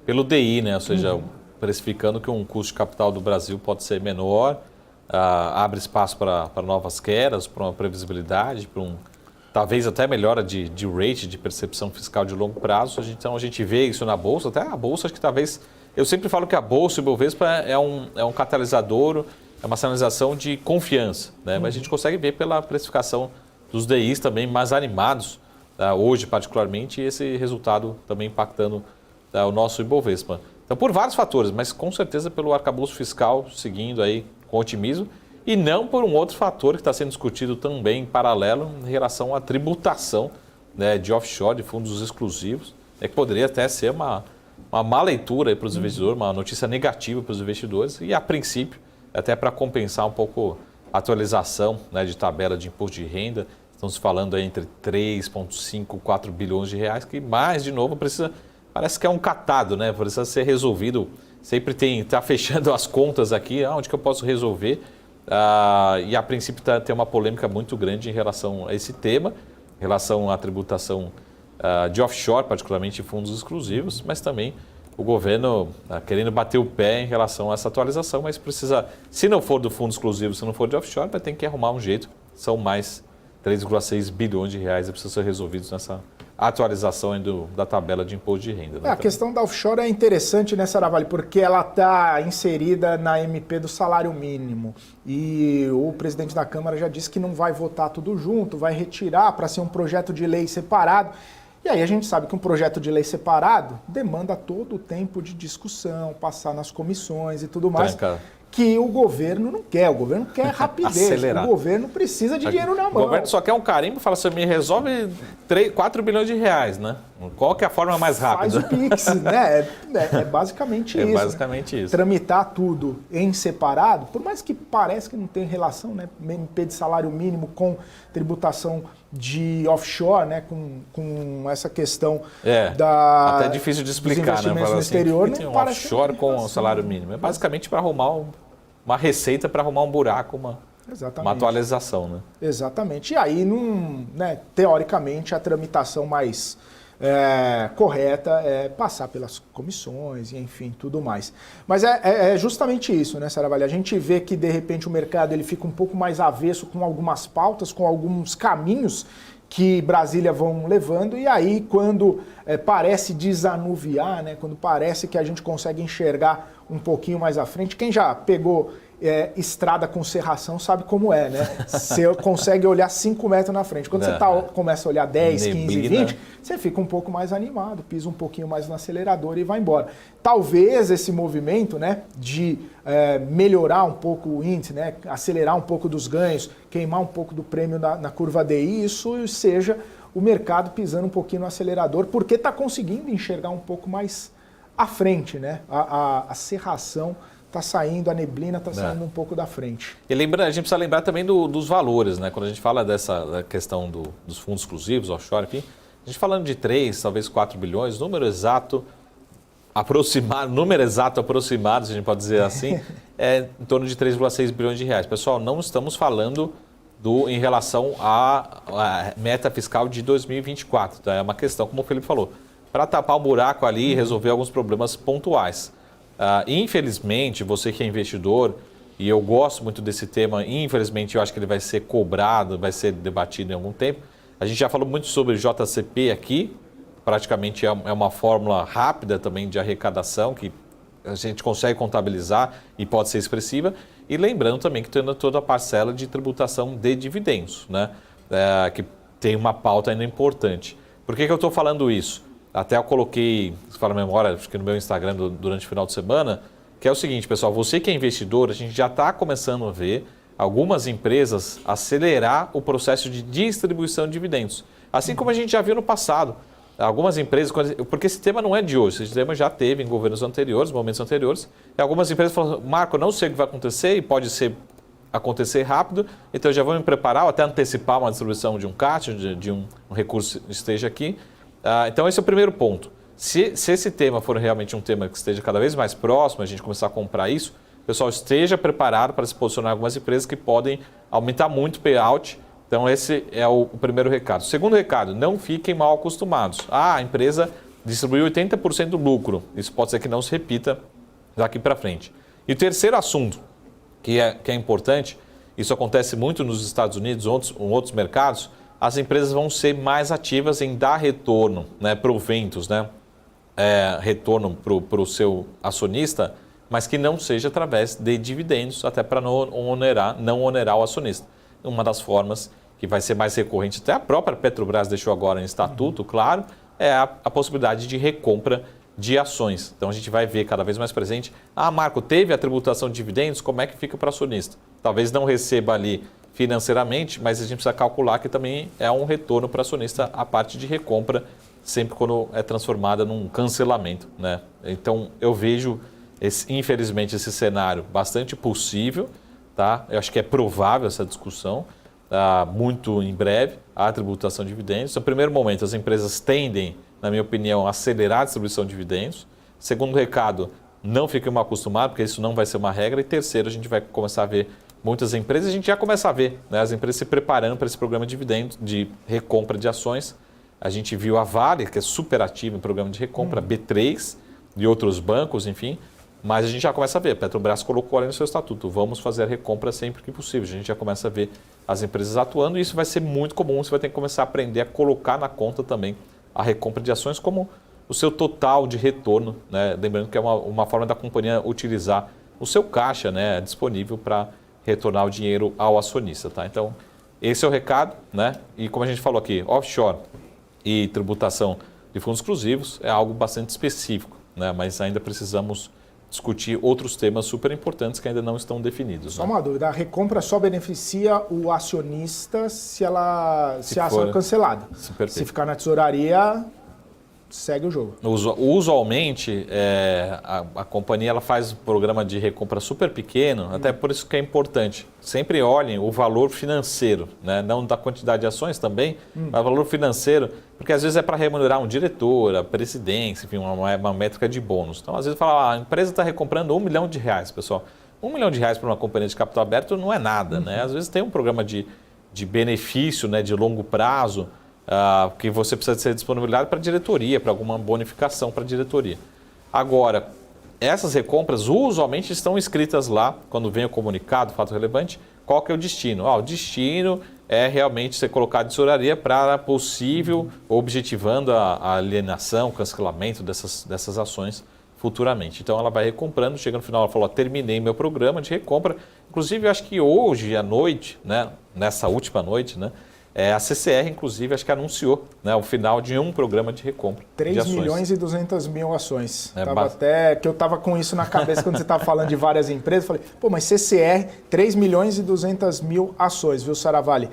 pelo DI, né? Ou seja, precificando que um custo de capital do Brasil pode ser menor, abre espaço para novas quedas, para uma previsibilidade, para talvez até melhora de rate, de percepção fiscal de longo prazo. Então a gente vê isso na Bolsa, até a Bolsa acho que talvez... Eu sempre falo que a Bolsa e o Ibovespa é um catalisador, é uma sinalização de confiança, né? Mas a gente consegue ver pela precificação dos DIs também mais animados, hoje particularmente, e esse resultado também impactando o nosso Ibovespa. Então, por vários fatores, mas com certeza pelo arcabouço fiscal seguindo aí com otimismo e não por um outro fator que está sendo discutido também em paralelo em relação à tributação, né, de offshore, de fundos exclusivos, que poderia até ser uma má leitura para os investidores, uma notícia negativa para os investidores e, a princípio, até para compensar um pouco a atualização, né, de tabela de imposto de renda. Estamos falando aí entre 3,5 e 4 bilhões de reais, que mais, de novo, precisa parece que é um catado, né? Precisa ser resolvido. Sempre está fechando as contas aqui, onde que eu posso resolver? E a princípio tem uma polêmica muito grande em relação a esse tema, em relação à tributação de offshore, particularmente de fundos exclusivos, mas também o governo querendo bater o pé em relação a essa atualização, mas precisa, se não for do fundo exclusivo, se não for de offshore, vai ter que arrumar um jeito. São mais 3,6 bilhões de reais que precisam ser resolvidos nessa atualização da tabela de imposto de renda. Né? A questão da offshore é interessante, né, Saravalli, porque ela está inserida na MP do salário mínimo. E o presidente da Câmara já disse que não vai votar tudo junto, vai retirar para ser um projeto de lei separado. E aí a gente sabe que um projeto de lei separado demanda todo o tempo de discussão, passar nas comissões e tudo mais, que o governo não quer. O governo quer rapidez, acelerar. O governo precisa de dinheiro na mão. O governo só quer um carimbo e fala assim, me resolve 4 bilhões de reais, né? Qual que é a forma mais rápida? Faz o Pix, né? É basicamente isso. É basicamente isso. Tramitar tudo em separado, por mais que pareça que não tem relação, né? MP de salário mínimo com tributação de offshore, né? Com essa questão até difícil de explicar, né? No exterior, assim, não parece offshore com o salário mínimo. É basicamente para arrumar uma receita, para arrumar um buraco, uma atualização, né? Exatamente. E aí, teoricamente, a tramitação mais correta é passar pelas comissões e, enfim, tudo mais. Mas é justamente isso, né, Saravalli? A gente vê que, de repente, o mercado ele fica um pouco mais avesso com algumas pautas, com alguns caminhos que Brasília vão levando, e aí, quando parece desanuviar, né, quando parece que a gente consegue enxergar um pouquinho mais à frente, quem já pegou estrada com serração sabe como é, né? Você consegue olhar 5 metros na frente. Quando você começa a olhar 10, 15, 20, você fica um pouco mais animado, pisa um pouquinho mais no acelerador e vai embora. Talvez esse movimento, né, de melhorar um pouco o índice, né, acelerar um pouco dos ganhos, queimar um pouco do prêmio na curva DI, isso seja o mercado pisando um pouquinho no acelerador, porque está conseguindo enxergar um pouco mais à frente, né? A serração está saindo, a neblina está saindo um pouco da frente. E a gente precisa lembrar também dos valores, né? Quando a gente fala da questão dos fundos exclusivos, offshore, enfim, a gente falando de 3, talvez 4 bilhões, número exato aproximado, se a gente pode dizer assim, é em torno de 3,6 bilhões de reais. Pessoal, não estamos falando em relação à meta fiscal de 2024, tá? É uma questão, como o Felipe falou, para tapar um buraco ali e resolver alguns problemas pontuais. Infelizmente, você que é investidor, e eu gosto muito desse tema, infelizmente eu acho que ele vai ser cobrado, vai ser debatido em algum tempo. A gente já falou muito sobre JCP aqui, praticamente é uma fórmula rápida também de arrecadação, que a gente consegue contabilizar e pode ser expressiva. E lembrando também que tem toda a parcela de tributação de dividendos, né? Que tem uma pauta ainda importante. Por que eu estou falando isso? Até eu coloquei, se fala a memória, acho que no meu Instagram durante o final de semana, que é o seguinte, pessoal, você que é investidor, a gente já está começando a ver algumas empresas acelerar o processo de distribuição de dividendos. Assim como a gente já viu no passado. Algumas empresas, porque esse tema não é de hoje, esse tema já teve em governos anteriores, momentos anteriores, e algumas empresas falam, Marco, não sei o que vai acontecer e pode acontecer rápido, então eu já vou me preparar ou até antecipar uma distribuição de um CAT, de um recurso que esteja aqui. Então esse é o primeiro ponto. Se esse tema for realmente um tema que esteja cada vez mais próximo, a gente começar a comprar isso, o pessoal esteja preparado para se posicionar em algumas empresas que podem aumentar muito o payout. Então esse é o primeiro recado. Segundo recado, não fiquem mal acostumados. A empresa distribuiu 80% do lucro. Isso pode ser que não se repita daqui para frente. E o terceiro assunto, que é importante, isso acontece muito nos Estados Unidos, em outros mercados, as empresas vão ser mais ativas em dar retorno, né, proventos, né, retorno para o seu acionista, mas que não seja através de dividendos, até para não onerar o acionista. Uma das formas que vai ser mais recorrente, até a própria Petrobras deixou agora em estatuto, claro, é a possibilidade de recompra de ações. Então a gente vai ver cada vez mais presente, Marco, teve a tributação de dividendos, como é que fica para o acionista? Talvez não receba ali financeiramente, mas a gente precisa calcular que também é um retorno para o acionista a parte de recompra, sempre quando é transformada num cancelamento, né? Então eu vejo, infelizmente, esse cenário bastante possível, tá? Eu acho que é provável essa discussão, muito em breve, a tributação de dividendos. No primeiro momento, as empresas tendem na minha opinião, acelerar a distribuição de dividendos. Segundo recado, não fiquem mal acostumados, porque isso não vai ser uma regra. E terceiro, a gente vai começar a ver muitas empresas, a gente já começa a ver, né, as empresas se preparando para esse programa de dividendos, de recompra de ações. A gente viu a Vale, que é super ativa em programa de recompra, B3 e outros bancos, enfim. Mas a gente já começa a ver, a Petrobras colocou ali no seu estatuto, vamos fazer a recompra sempre que possível. A gente já começa a ver as empresas atuando e isso vai ser muito comum, você vai ter que começar a aprender a colocar na conta também a recompra de ações como o seu total de retorno, né? Lembrando que é uma forma da companhia utilizar o seu caixa, né, disponível para retornar o dinheiro ao acionista. Tá? Então, esse é o recado, né? E como a gente falou aqui, offshore e tributação de fundos exclusivos é algo bastante específico, né? Mas ainda precisamos discutir outros temas super importantes que ainda não estão definidos. Só uma dúvida, a recompra só beneficia o acionista se a ação é cancelada. Se ficar na tesouraria, segue o jogo. Usualmente, a companhia ela faz um programa de recompra super pequeno, até por isso que é importante. Sempre olhem o valor financeiro, né? Não da quantidade de ações também, mas o valor financeiro, porque às vezes é para remunerar um diretor, a presidência, enfim, uma métrica de bônus. Então, às vezes fala, a empresa está recomprando R$1 milhão, pessoal. R$1 milhão para uma companhia de capital aberto não é nada, né? Às vezes tem um programa de benefício, né, de longo prazo, que você precisa ser disponibilizado para a diretoria, para alguma bonificação para a diretoria. Agora, essas recompras usualmente estão escritas lá, quando vem o comunicado, fato relevante, qual que é o destino. O destino é realmente ser colocado em tesouraria para possível, objetivando a alienação, o cancelamento dessas ações futuramente. Então ela vai recomprando, chega no final, ela falou, terminei meu programa de recompra. Inclusive, eu acho que hoje à noite, né, nessa última noite, né, a CCR, inclusive, acho que anunciou, né, o final de um programa de recompra. 3 milhões e 200 mil ações. Eu estava com isso na cabeça quando você estava falando de várias empresas. Falei, mas CCR, 3 milhões e 200 mil ações, viu, Saravalli?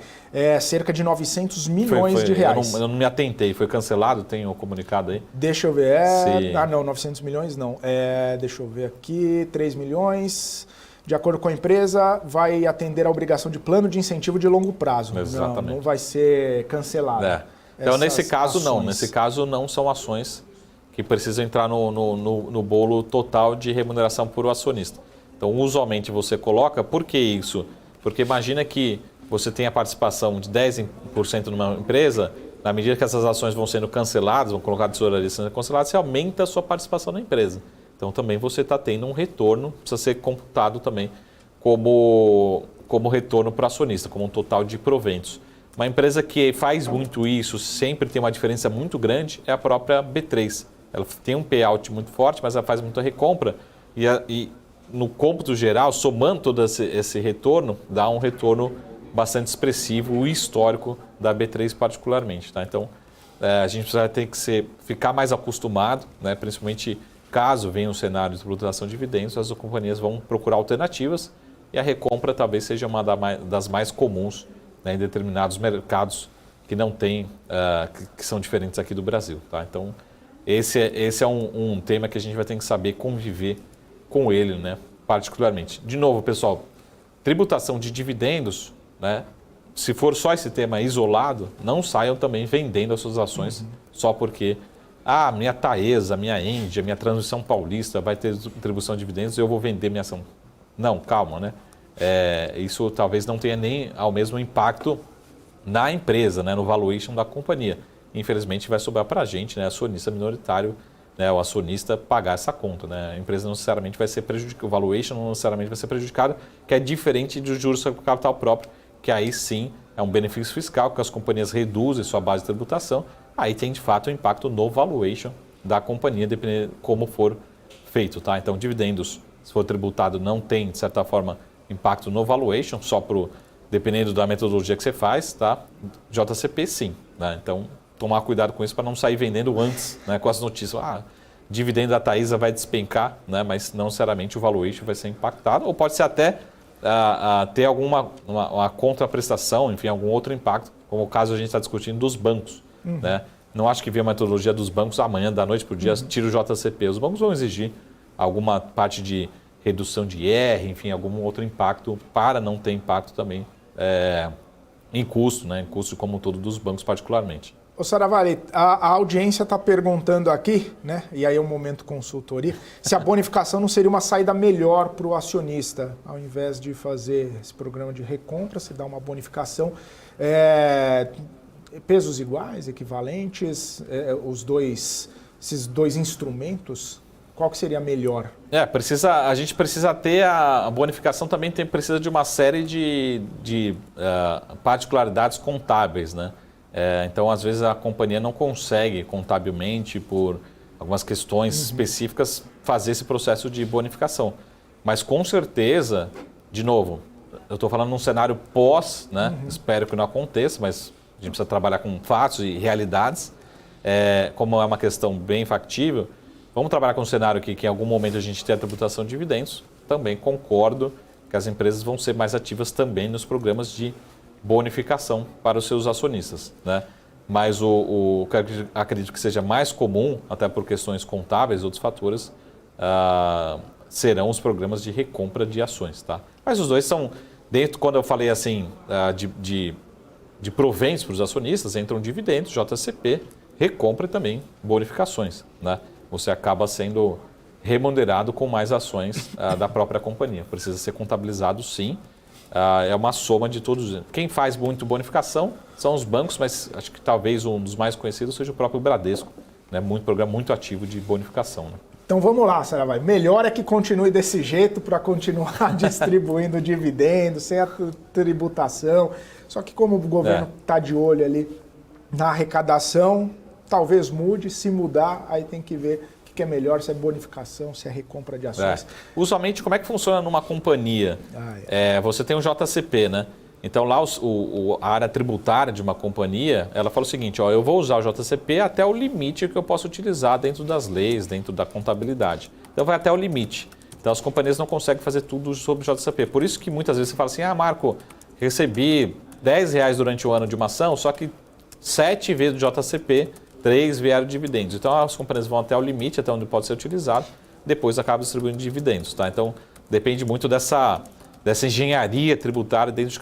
Cerca de 900 milhões de reais. Eu não me atentei, foi cancelado? Tem o comunicado aí? Deixa eu ver. Não, 900 milhões não. Deixa eu ver aqui, 3 milhões... De acordo com a empresa, vai atender a obrigação de plano de incentivo de longo prazo. Exatamente. Não vai ser cancelado. Então, nesse caso, não. Nesse caso, não são ações que precisam entrar no bolo total de remuneração por acionista. Então, usualmente, você coloca... Por que isso? Porque imagina que você tem a participação de 10% numa empresa, na medida que essas ações vão sendo canceladas, vão colocar de tesouraria sendo canceladas, você aumenta a sua participação na empresa. Então, também você está tendo um retorno, precisa ser computado também como retorno para o acionista, como um total de proventos. Uma empresa que faz muito isso, sempre tem uma diferença muito grande, é a própria B3. Ela tem um payout muito forte, mas ela faz muita recompra e no cômputo geral, somando todo esse retorno, dá um retorno bastante expressivo e histórico da B3 particularmente. Tá? Então, a gente vai ter que ficar mais acostumado, né? Principalmente... Caso venha um cenário de tributação de dividendos, as companhias vão procurar alternativas e a recompra talvez seja uma das mais comuns, né, em determinados mercados que não tem, que são diferentes aqui do Brasil. Tá? Então, esse é um tema que a gente vai ter que saber conviver com ele, né, particularmente. De novo, pessoal, tributação de dividendos, né, se for só esse tema isolado, não saiam também vendendo as suas ações só porque... minha Taesa, minha Engie, minha Transmissão Paulista vai ter distribuição de dividendos e eu vou vender minha ação. Não, calma, né? Isso talvez não tenha nem ao mesmo impacto na empresa, né? No valuation da companhia. Infelizmente vai sobrar para a gente, né? Acionista minoritário, né? O acionista pagar essa conta, né? A empresa não necessariamente vai ser prejudicada, o valuation não necessariamente vai ser prejudicado, que é diferente dos juros sobre capital próprio, que aí sim é um benefício fiscal, que as companhias reduzem sua base de tributação. Aí tem de fato um impacto no valuation da companhia, dependendo como for feito. Tá? Então, dividendos, se for tributado, não tem, de certa forma, impacto no valuation, dependendo da metodologia que você faz. Tá? JCP, sim. Né? Então, tomar cuidado com isso para não sair vendendo antes, né, com as notícias. Dividendo da Taesa vai despencar, né, mas não necessariamente o valuation vai ser impactado. Ou pode ser até ter alguma uma contraprestação, enfim, algum outro impacto, como o caso a gente está discutindo dos bancos. Né? Não acho que vem a metodologia dos bancos amanhã, da noite para o dia, tira o JCP. Os bancos vão exigir alguma parte de redução de IR, enfim, algum outro impacto para não ter impacto também em custo, né? Em custo como um todo dos bancos particularmente. Ô Saravari, a audiência está perguntando aqui, né? E aí é um momento consultoria, se a bonificação não seria uma saída melhor para o acionista, ao invés de fazer esse programa de recompra, se dá uma bonificação, pesos iguais, equivalentes, esses dois instrumentos, qual que seria melhor? A gente precisa ter a bonificação também precisa de uma série de particularidades contábeis, né? Então, às vezes, a companhia não consegue contabilmente, por algumas questões específicas, fazer esse processo de bonificação. Mas, com certeza, de novo, eu estou falando num cenário pós, né? Espero que não aconteça, mas a gente precisa trabalhar com fatos e realidades. Como é uma questão bem factível, vamos trabalhar com um cenário que em algum momento a gente tem a tributação de dividendos. Também concordo que as empresas vão ser mais ativas também nos programas de bonificação para os seus acionistas, né? Mas o que eu acredito que seja mais comum, até por questões contábeis e outros fatores, serão os programas de recompra de ações, tá? Mas os dois são, quando eu falei assim, de proventos para os acionistas, entram dividendos, JCP, recompra e também bonificações, né? Você acaba sendo remunerado com mais ações da própria companhia. Precisa ser contabilizado, sim. É uma soma de todos. Quem faz muito bonificação são os bancos, mas acho que talvez um dos mais conhecidos seja o próprio Bradesco, né? Programa muito ativo de bonificação, né? Então vamos lá, Saravari. Melhor é que continue desse jeito para continuar distribuindo dividendos, sem a tributação. Só que como o governo está de olho ali na arrecadação, talvez mude. Se mudar, aí tem que ver o que é melhor, se é bonificação, se é recompra de ações. Usualmente, como é que funciona numa companhia? Você tem um JCP, né? Então, lá a área tributária de uma companhia, ela fala o seguinte, eu vou usar o JCP até o limite que eu posso utilizar dentro das leis, dentro da contabilidade. Então, vai até o limite. Então, as companhias não conseguem fazer tudo sobre o JCP. Por isso que muitas vezes você fala assim, Marco, recebi R$10 durante o ano de uma ação, só que 7 vezes do JCP, 3 vieram dividendos. Então, as companhias vão até o limite, até onde pode ser utilizado, depois acaba distribuindo dividendos, tá? Então, depende muito dessa engenharia tributária dentro de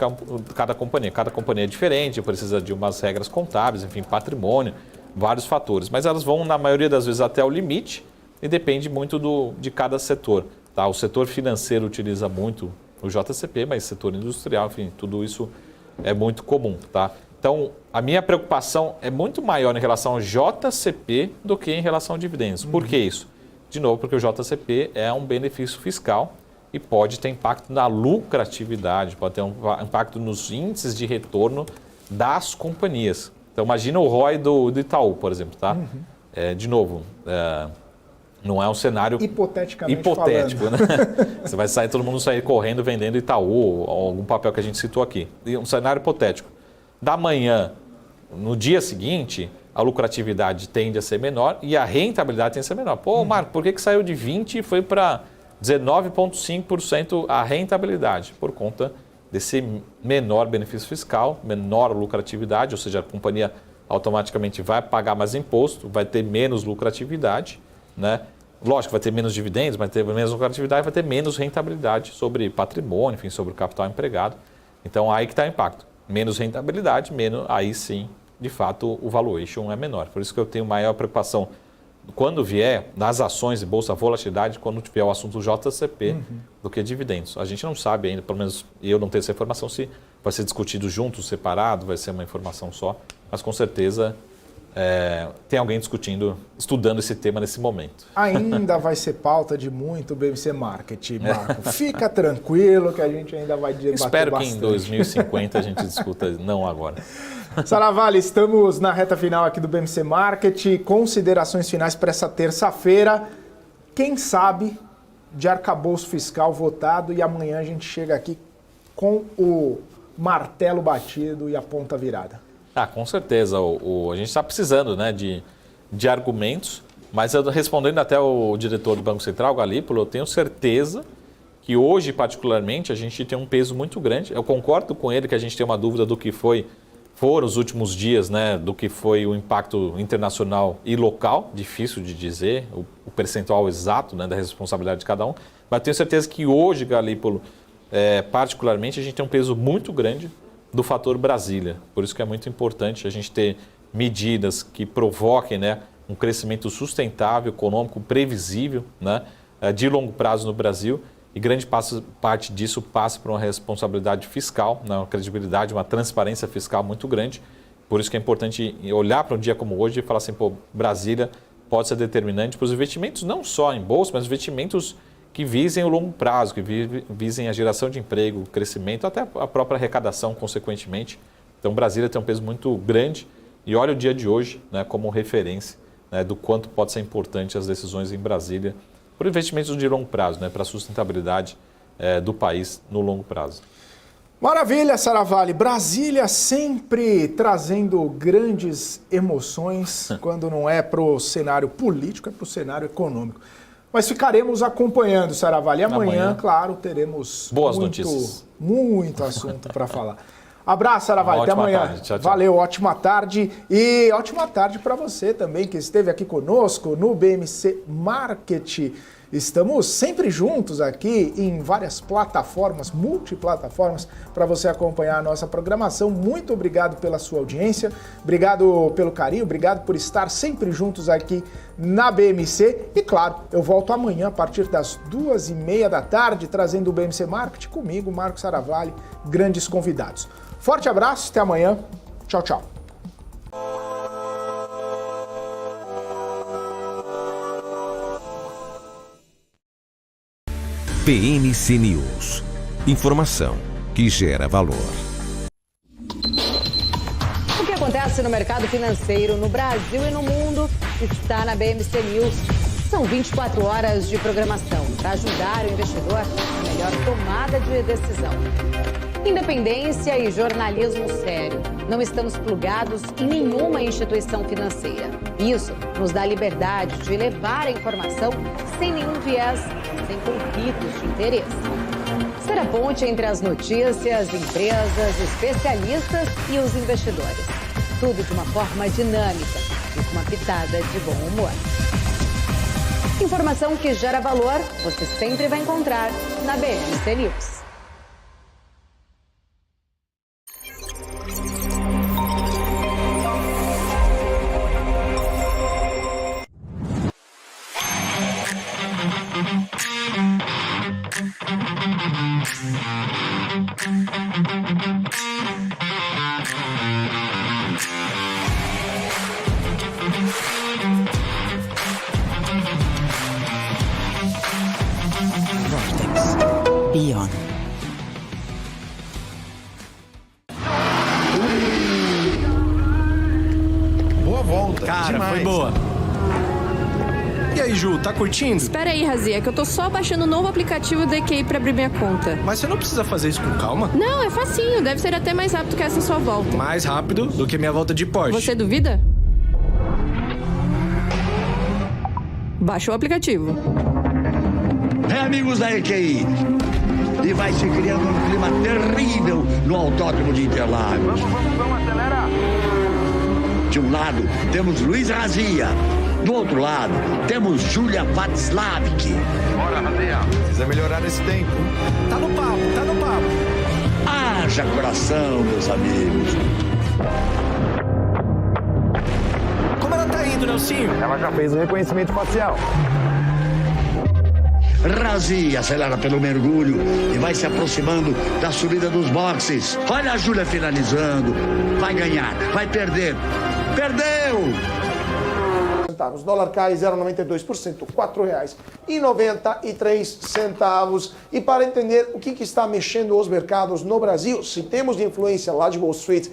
cada companhia. Cada companhia é diferente, precisa de umas regras contábeis, enfim, patrimônio, vários fatores. Mas elas vão, na maioria das vezes, até o limite e depende muito de cada setor, tá? O setor financeiro utiliza muito o JCP, mas o setor industrial, enfim, tudo isso é muito comum, tá? Então, a minha preocupação é muito maior em relação ao JCP do que em relação ao dividendos. Por que isso? De novo, porque o JCP é um benefício fiscal e pode ter impacto na lucratividade, pode ter um impacto nos índices de retorno das companhias. Então, imagina o ROI do Itaú, por exemplo, tá? De novo, não é um cenário hipotético, né? Você vai sair, todo mundo sair correndo vendendo Itaú, ou algum papel que a gente citou aqui. E um cenário hipotético. Da manhã, no dia seguinte, a lucratividade tende a ser menor e a rentabilidade tende a ser menor. Pô, Marco, por que saiu de 20% e foi para 19,5% a rentabilidade? Por conta desse menor benefício fiscal, menor lucratividade, ou seja, a companhia automaticamente vai pagar mais imposto, vai ter menos lucratividade, né? Lógico, vai ter menos dividendos, vai ter menos lucratividade, vai ter menos rentabilidade sobre patrimônio, enfim, sobre o capital empregado. Então, aí que está o impacto. Menos rentabilidade, aí sim, de fato, o valuation é menor. Por isso que eu tenho maior preocupação quando vier nas ações de bolsa, volatilidade, quando tiver o assunto JCP, do que dividendos. A gente não sabe ainda, pelo menos eu não tenho essa informação, se vai ser discutido junto, separado, vai ser uma informação só, mas com certeza tem alguém estudando esse tema nesse momento. Ainda vai ser pauta de muito BMC Market, Marco. Fica tranquilo que a gente ainda vai debater Espero bastante. Que em 2050 a gente discuta, não agora. Saravari, estamos na reta final aqui do BMC Market. Considerações finais para essa terça-feira. Quem sabe de arcabouço fiscal votado e amanhã a gente chega aqui com o martelo batido e a ponta virada. Com certeza. A gente está precisando, né, de argumentos, mas respondendo até o diretor do Banco Central, Galípolo, eu tenho certeza que hoje, particularmente, a gente tem um peso muito grande. Eu concordo com ele que a gente tem uma dúvida do que foram os últimos dias, né, do que foi o impacto internacional e local, difícil de dizer o percentual exato, né, da responsabilidade de cada um, mas tenho certeza que hoje, Galípolo, particularmente, a gente tem um peso muito grande do fator Brasília. Por isso que é muito importante a gente ter medidas que provoquem, né, um crescimento sustentável, econômico, previsível, né, de longo prazo no Brasil. E grande parte disso passa por uma responsabilidade fiscal, né, uma credibilidade, uma transparência fiscal muito grande. Por isso que é importante olhar para um dia como hoje e falar assim, pô, Brasília pode ser determinante para os investimentos, não só em bolsa, mas investimentos que visem o longo prazo, que visem a geração de emprego, o crescimento, até a própria arrecadação, consequentemente. Então, Brasília tem um peso muito grande e olha o dia de hoje, né, como referência, né, do quanto pode ser importante as decisões em Brasília por investimentos de longo prazo, né, para a sustentabilidade do país no longo prazo. Maravilha, Saravalli. Brasília sempre trazendo grandes emoções, quando não é para o cenário político, é para o cenário econômico. Mas ficaremos acompanhando, Saravalli. Amanhã, claro, teremos boas notícias. Muito assunto para falar. Abraço, Saravalli. Até amanhã. Tarde. Tchau, tchau. Valeu, ótima tarde. E ótima tarde para você também, que esteve aqui conosco no BMC Market. Estamos sempre juntos aqui em várias plataformas, multiplataformas, para você acompanhar a nossa programação. Muito obrigado pela sua audiência, obrigado pelo carinho, obrigado por estar sempre juntos aqui na BMC. E claro, eu volto amanhã a partir das 2h30 da tarde, trazendo o BMC Market comigo, Marcos Saravalli, grandes convidados. Forte abraço, até amanhã. Tchau, tchau. BMC News. Informação que gera valor. O que acontece no mercado financeiro no Brasil e no mundo está na BMC News. São 24 horas de programação para ajudar o investidor na melhor tomada de decisão. Independência e jornalismo sério. Não estamos plugados em nenhuma instituição financeira. Isso nos dá liberdade de levar a informação sem nenhum viés, sem conflitos de interesse. Ser a ponte entre as notícias, empresas, especialistas e os investidores. Tudo de uma forma dinâmica e com uma pitada de bom humor. Informação que gera valor, você sempre vai encontrar na BMC News. Beyond. Boa volta. Cara, demais. foi boa. E aí, Ju, tá curtindo? Espera aí, Razi, é que eu tô só baixando o novo aplicativo do EQI pra abrir minha conta. Mas você não precisa fazer isso com calma? Não, é facinho, deve ser até mais rápido que essa sua volta. Mais rápido do que minha volta de Porsche. Você duvida? Baixa o aplicativo. Amigos da EQI, e vai se criando um clima terrível no Autódromo de Interlagos. Vamos acelerar. De um lado, temos Luiz Razia. Do outro lado, temos Júlia Václavik. Bora, Razia. Precisa melhorar esse tempo. Tá no papo, tá no papo. Haja coração, meus amigos. Como ela tá indo, Nelsinho? Ela já fez o reconhecimento facial. Razia acelera pelo mergulho e vai se aproximando da subida dos boxes. Olha a Júlia finalizando. Vai ganhar, vai perder. Perdeu! O dólar cai 0,92%, R$ 4,93. E para entender o que está mexendo os mercados no Brasil, se temos de influência lá de Wall Street